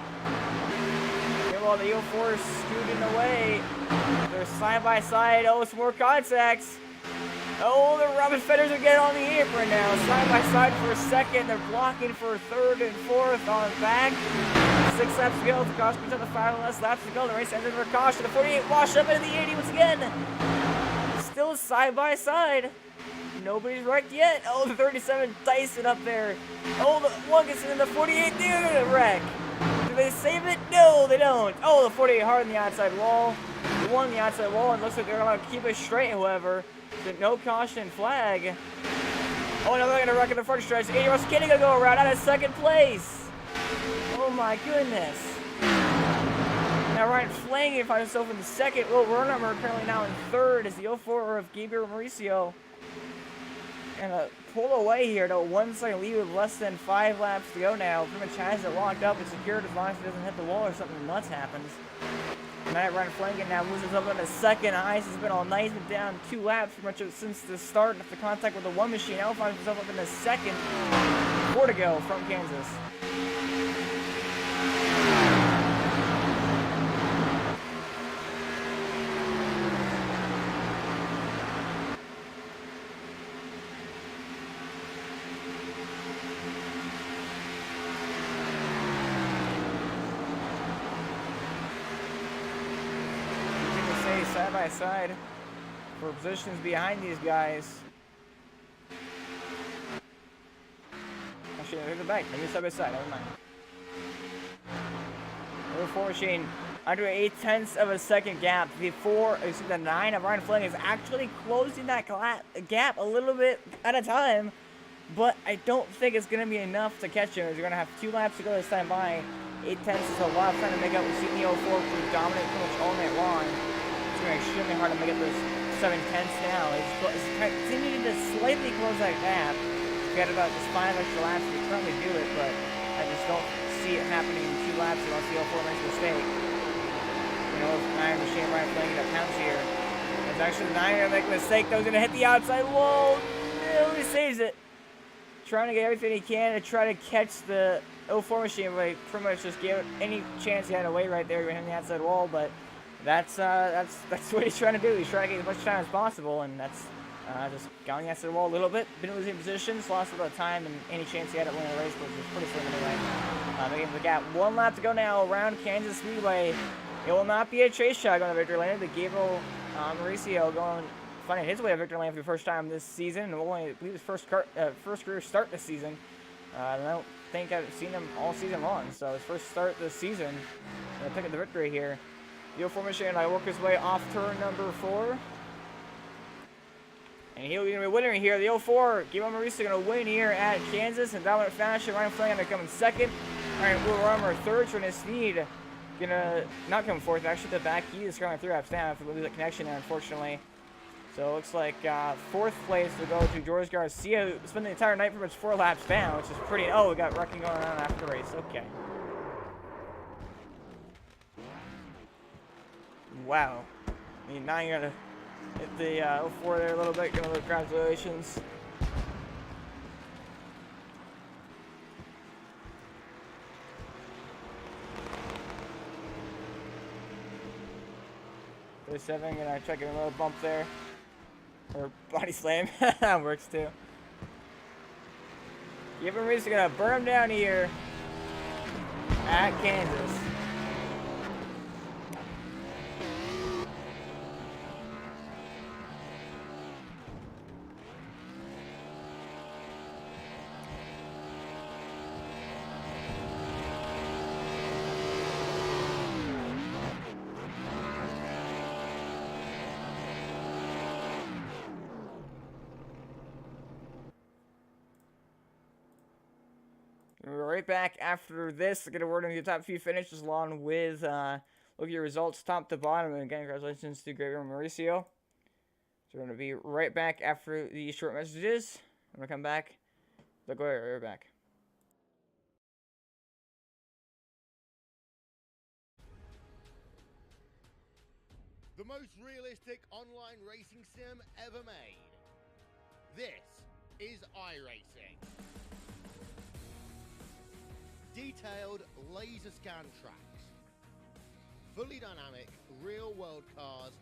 While the 04 is scooting away, they're side by side. Oh, some more contacts. Oh, the Robin Fetters are getting on the apron now. Side by side for a second. They're blocking for third and fourth on the back. 6 laps to go. The caution comes up to 5 less laps to go. The race ends in for caution. The 48 washed up into the 80 once again. Still side by side. Nobody's wrecked yet. Oh, the 37 Dyson up there. Oh, the one gets in the 48. They're gonna wreck. Do they save it? No, they don't. Oh, the 48 hard on the outside wall. The one on the outside wall, and looks like they're going to keep it straight, however. So no caution flag. Oh, now they're going to wreck in the front stretch. 80 Ross Kenny going to go around out of second place. Oh, my goodness. Now Ryan Flanagan finds himself in the second. Will Werner currently now in third as the 04 of Gabriel Mauricio. And pull away here to a 1 second lead with less than 5 laps to go now. Pretty much has it locked up and secured as long as he doesn't hit the wall or something nuts happens. Matt Ryan Flanagan now moves himself up in second. Ice has been all nice, but down 2 laps pretty much since the start of the contact with the 1 machine. Now finds himself up in the second. 4 to go from Kansas. Side by side for positions behind these guys. Actually, they're the back. Maybe side by side. Never mind. Number 4 machine under 0.8 of a second gap. The 9 of Ryan Flanagan is actually closing that gap a little bit at a time, but I don't think it's going to be enough to catch him. As you're going to have 2 laps to go this time by. 0.8 is a lot of time to make up. We've seen the 04 pretty dominant pretty much all night long. It's going to be extremely hard to make up those 7/10 now. It's continuing to slightly close that gap. We've got about just 5 extra laps to currently do it, but I just don't see it happening in 2 laps unless the 04 makes a mistake. You know, if 9 machine right playing that counts here. It's actually the 9 going to make a mistake, though. He's going to hit the outside wall. No, he saves it. Trying to get everything he can to try to catch the 04 machine, but he pretty much just gave it any chance he had away right there behind the outside wall, but that's what he's trying to do. He's trying to get as much time as possible, and that's just going against the wall a little bit. Been losing positions, lost a little time, and any chance he had at winning the race was pretty slim anyway. Making the gap. 1 lap to go now around Kansas Speedway. It will not be a chase shot going to victory lane. The Gabriel Mauricio finding his way to victory lane for the first time this season, and only I believe his first career start this season. I don't think I've seen him all season long, so his first start this season. Gonna pick up the victory here. The 04 machine I work his way off turn number 4. And he'll be winning here. The 04, Gabriel Mauricio going to win here at Kansas in dominant fashion. Ryan Flanagan going to come in second. Alright, Will Romer third. Trying Sneed going to not come fourth. Actually, the back he is going 3 laps down after we lose that connection there, unfortunately. So it looks like 4th place will go to George Garcia, who spent the entire night pretty much 4 laps down, which is pretty. Oh, we got wrecking going on after the race. Okay. Wow. I mean, now you're going to hit the 04 there a little bit. Give a little congratulations. .7, gonna try to get a little bump there. Or body slam. That works too. Gabriel Mauricio gonna burn him down here at Kansas. right back after this to get a word on the top few finishes along with look at your results top to bottom. And again, congratulations to Gregory and Mauricio. So we're going to be right back after these short messages. I'm going to come back. So go ahead, right back. The most realistic online racing sim ever made. This is iRacing. Detailed laser scan tracks, fully dynamic real world cars,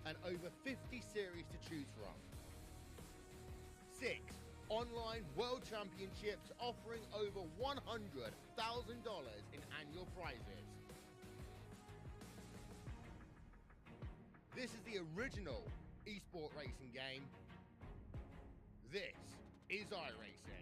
and over 50 series to choose from. 6 online world championships offering over $100,000 in annual prizes. This is the original esport racing game. This is iRacing.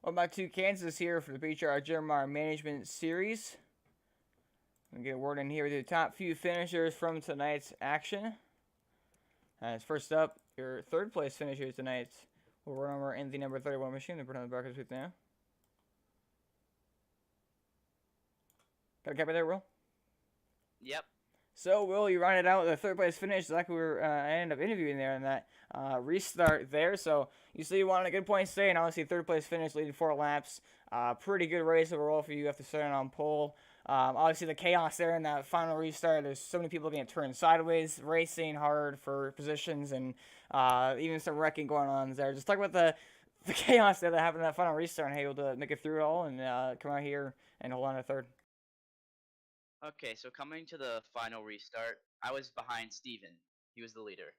Welcome back to Kansas here for the BHR JenMar Management Series. I'm going to get a word in here with the top few finishers from tonight's action. As first up, your third place finisher tonight will run over in the number 31 machine. They're putting on the brackets with now. Got a copy there, Will? Yep. So, Will, you rounded out with a third place finish. Like I ended up interviewing there in that restart there. So, you see you wanted a good point today, and obviously third place finish, leading 4 laps. Pretty good race overall for you after starting on pole. Obviously, the chaos there in that final restart. There's so many people getting turned sideways, racing hard for positions, and even some wrecking going on there. Just talk about the chaos there that happened in that final restart and how you able to make it through it all and come out here and hold on to third. Okay, so coming to the final restart, I was behind Steven. He was the leader.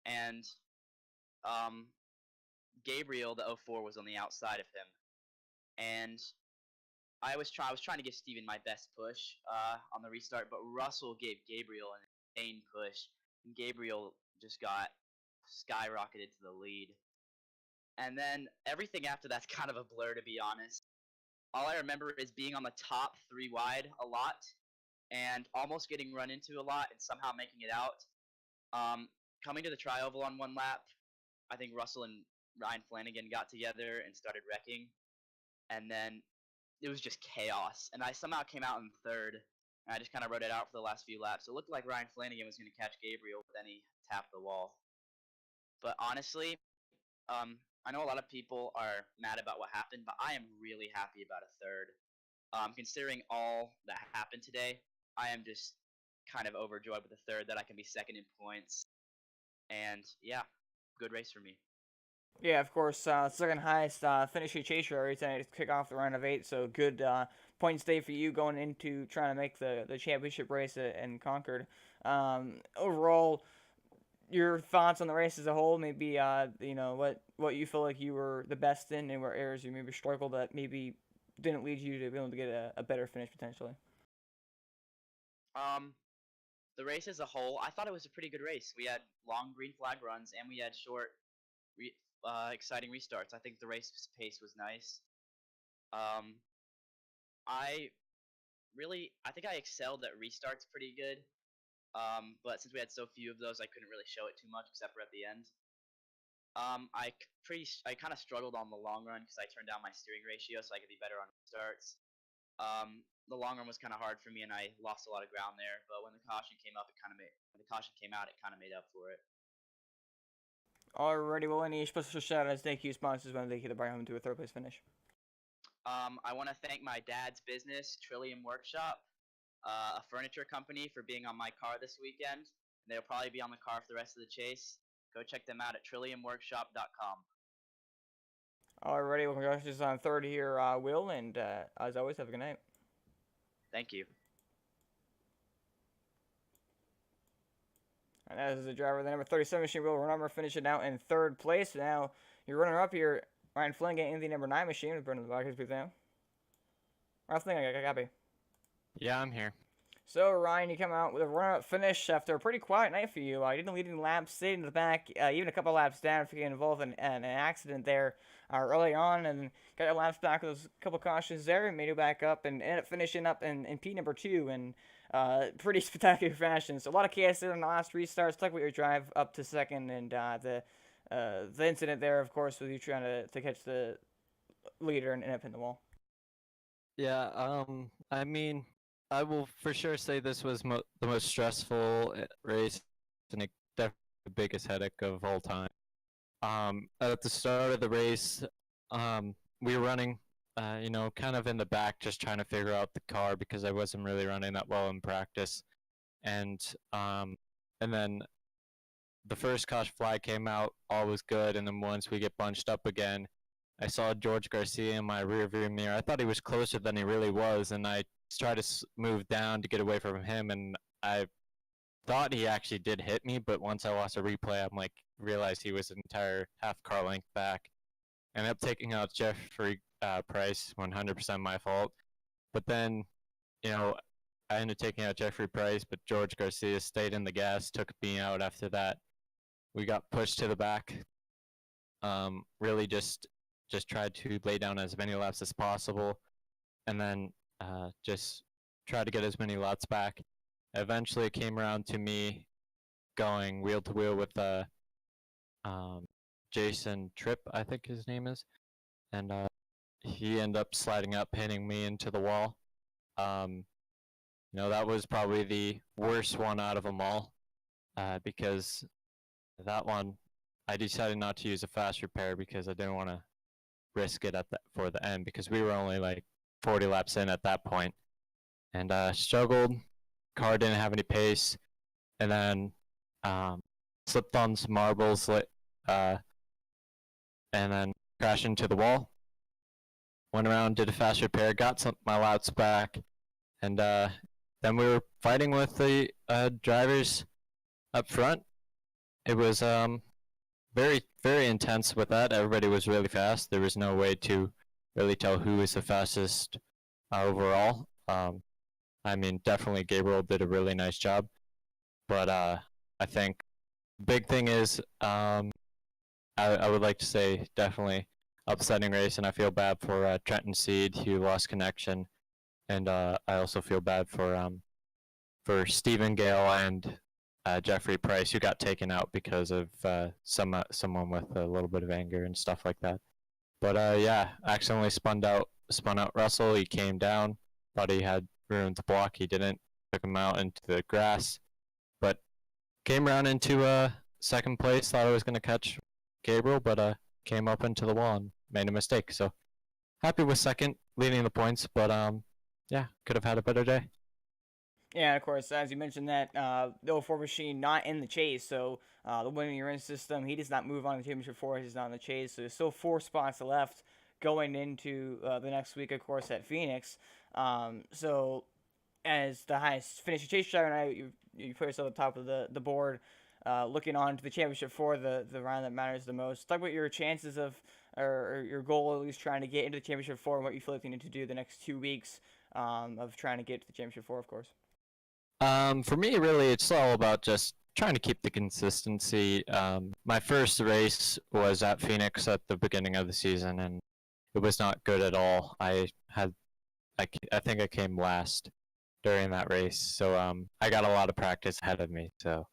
And Gabriel, the 04, was on the outside of him. And I was trying to give Steven my best push on the restart, but Russell gave Gabriel an insane push. And Gabriel just got skyrocketed to the lead. And then everything after that's kind of a blur, to be honest. All I remember is being on the top 3 wide a lot, and almost getting run into a lot and somehow making it out. Coming to the tri-oval on one lap, I think Russell and Ryan Flanagan got together and started wrecking, and then it was just chaos. And I somehow came out in third, and I just kind of rode it out for the last few laps. It looked like Ryan Flanagan was going to catch Gabriel, but then he tapped the wall. But honestly, I know a lot of people are mad about what happened, but I am really happy about a third. Considering all that happened today, I am just kind of overjoyed with the third that I can be second in points. And yeah, good race for me. Yeah, of course, second highest finishing chaser every time to kick off the round of 8. So good points day for you going into trying to make the championship race in Concord. Overall, your thoughts on the race as a whole, maybe you know what you feel like you were the best in, and where areas you maybe struggled that maybe didn't lead you to be able to get a better finish potentially. The race as a whole, I thought it was a pretty good race. We had long green flag runs and we had short, exciting restarts. I think the race pace was nice. Um, I I think I excelled at restarts pretty good. But since we had so few of those, I couldn't really show it too much except for at the end. I kind of struggled on the long run because I turned down my steering ratio so I could be better on restarts. The long run was kind of hard for me, and I lost a lot of ground there. But when the caution came up, when the caution came out, it kind of made up for it. Alrighty, well, any special shout outs, thank you, sponsors, when they get the bring home to a third place finish. I want to thank my dad's business, Trillium Workshop, a furniture company, for being on my car this weekend. They'll probably be on the car for the rest of the chase. Go check them out at trilliumworkshop.com. Alrighty, well, congratulations on third here, Will, and as always, have a good night. Thank you. And as the driver, the number 37 machine, Will Runner, finishing out in third place. Now, your runner-up here, Ryan Flynn, in the number 9 machine with Brendan the Vikings with them. Ryan Flynn, I copy. Yeah, I'm here. So, Ryan, you come out with a runner-up finish after a pretty quiet night for you. You didn't lead any laps, stayed in the back, even a couple laps down for getting involved in an accident there early on, and got your laps back with a couple cautions there, and made it back up, and ended up finishing up in P number 2 in pretty spectacular fashion. So, a lot of chaos there in the last restart. Stuck with your drive up to second, and the incident there, of course, was you trying to catch the leader and end up in the wall. Yeah, I mean, I will for sure say this was the most stressful race and definitely the biggest headache of all time. At the start of the race, we were running, kind of in the back, just trying to figure out the car because I wasn't really running that well in practice. And then the first caution flag came out, all was good, and then once we get bunched up again, I saw George Garcia in my rearview mirror. I thought he was closer than he really was, and I tried to move down to get away from him, and I thought he actually did hit me, but once I watched a replay, I'm like, realized he was an entire half car length back. I ended up taking out Jeffrey Price, 100% my fault. But then, I ended up taking out Jeffrey Price, but George Garcia stayed in the gas, took me out after that. We got pushed to the back. Really just tried to lay down as many laps as possible, and then just try to get as many laps back. Eventually, it came around to me going wheel to wheel with Jason Tripp, I think his name is, and he ended up sliding up, hitting me into the wall. That was probably the worst one out of them all, because that one I decided not to use a fast repair because I didn't want to risk it for the end, because we were only like 40 laps in at that point, and struggled. Car didn't have any pace, and then slipped on some marbles, and then crashed into the wall. Went around, did a fast repair, got my laps back, and then we were fighting with the drivers up front. It was very, very intense with that. Everybody was really fast. There was no way to really tell who was the fastest overall. I mean, definitely Gabriel did a really nice job, but I think the big thing is I would like to say definitely upsetting race, and I feel bad for Trenton Seed, who lost connection, and I also feel bad for Stephen Gale and Jeffrey Price, who got taken out because of someone with a little bit of anger and stuff like that. But yeah, accidentally spun out Russell. He came down, thought he had room to block. He didn't. Took him out into the grass, but came around into second place. Thought I was going to catch Gabriel, but came up into the wall and made a mistake. So happy with second, leading the points, but yeah, could have had a better day. Yeah, of course, as you mentioned that, the 04 machine not in the chase, so the winning your in system, he does not move on to championship 4, he's not in the chase, so there's still 4 spots left going into the next week, of course, at Phoenix. So, as the highest finishing chase driver, now you put yourself at the top of the board, looking on to the championship for the round that matters the most. Talk about your chances of, or your goal at least trying to get into the championship four and what you feel like you need to do the next 2 weeks of trying to get to the championship four, of course. For me, really, it's all about just trying to keep the consistency. My first race was at Phoenix at the beginning of the season, and it was not good at all. I think I came last during that race, so I got a lot of practice ahead of me. So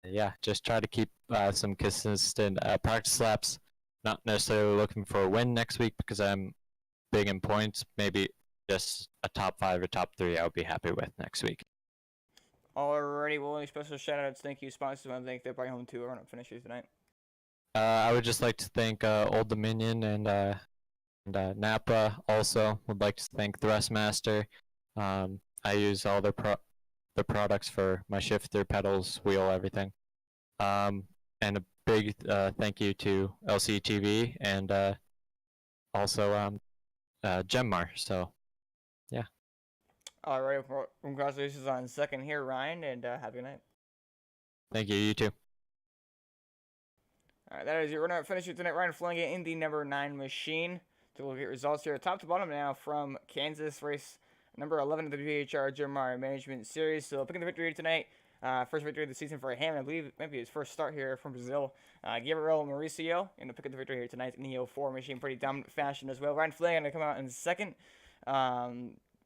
yeah, just try to keep some consistent practice laps. Not necessarily looking for a win next week because I'm big in points. Maybe just a top 5 or top 3 I would be happy with next week. Alrighty, well, any special shout-outs, thank you, sponsors. I want to thank the Bring Home 2 run-up finishers tonight. I would just like to thank Old Dominion and Napa. Also, would like to thank Thrustmaster. I use all their products for my shifter, pedals, wheel, everything. And a big thank you to LCTV and also JenMar. So, yeah. All right, well, congratulations on second here, Ryan, and have a good night. Thank you. You too. All right, that is your runner finisher tonight, Ryan Flanagan in the number 9 machine. So we'll get results here top to bottom now from Kansas race number 11 of the BHR JenMar Management Series. So picking the victory tonight. First victory of the season for him. I believe it might be his first start here from Brazil. Gabriel Mauricio going to pick up the victory here tonight in the 04 machine. Pretty dominant fashion as well. Ryan Flanagan going to come out in second.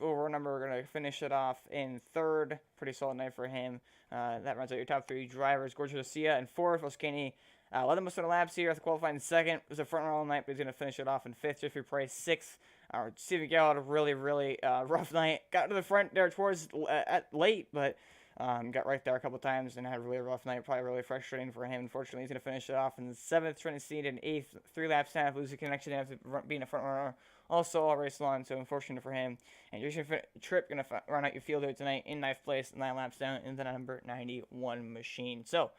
Overall number, we're going to finish it off in third. Pretty solid night for him. That runs out your top 3 drivers. Gorgeous Garcia in fourth. Oscani led the most of the laps here after qualifying second. It was a front row all night, but he's going to finish it off in fifth. Jeffrey Price, sixth. Steven Gale had a really, really rough night. Got to the front there towards late, but got right there a couple times and had a really rough night. Probably really frustrating for him. Unfortunately, he's going to finish it off in seventh, trying to seed in eighth. 3 laps down, losing connection after being a front runner. Also all race long, so unfortunate for him. And Jason Tripp going to run out your field here tonight in 9th place, 9 laps down in the number 91 machine. So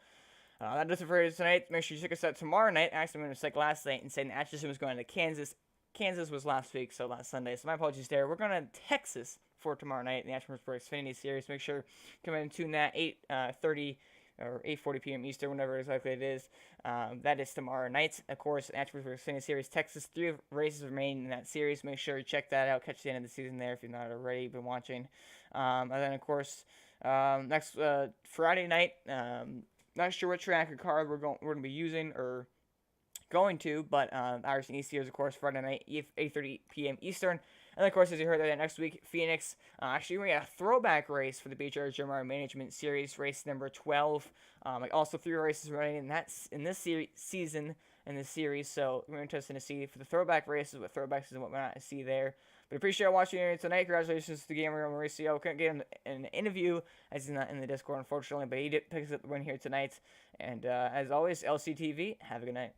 that does it for tonight. Make sure you check us out tomorrow night. Actually, I made a mistake last night and saying Atchison was going to Kansas. Kansas was last week, so last Sunday. So my apologies there. We're going to Texas for tomorrow night in the Atchison Xfinity Series. Make sure you come in and tune that 8:30 or 8:40 p.m. Eastern, whenever exactly it is. That is tomorrow night. Of course, Atchison Xfinity Series Texas. 3 races remain in that series. Make sure you check that out. Catch the end of the season there if you've not already been watching. And then, of course, next Friday night. Not sure what track or card we're going to be using or going to, but Irish and East Series, of course, Friday night, 8:30 p.m. Eastern. And, of course, as you heard that next week, Phoenix. Actually, we got a throwback race for the BHR JenMar Management Series, race number 12. Also, 3 races running in this season in this series, so we're interested to see for the throwback races, what throwbacks and what we're not to see there. But appreciate watching here tonight. Congratulations to Gabriel Mauricio. Couldn't get him an interview as he's not in the Discord, unfortunately, but he did pick up the win here tonight. And as always, LCTV, have a good night.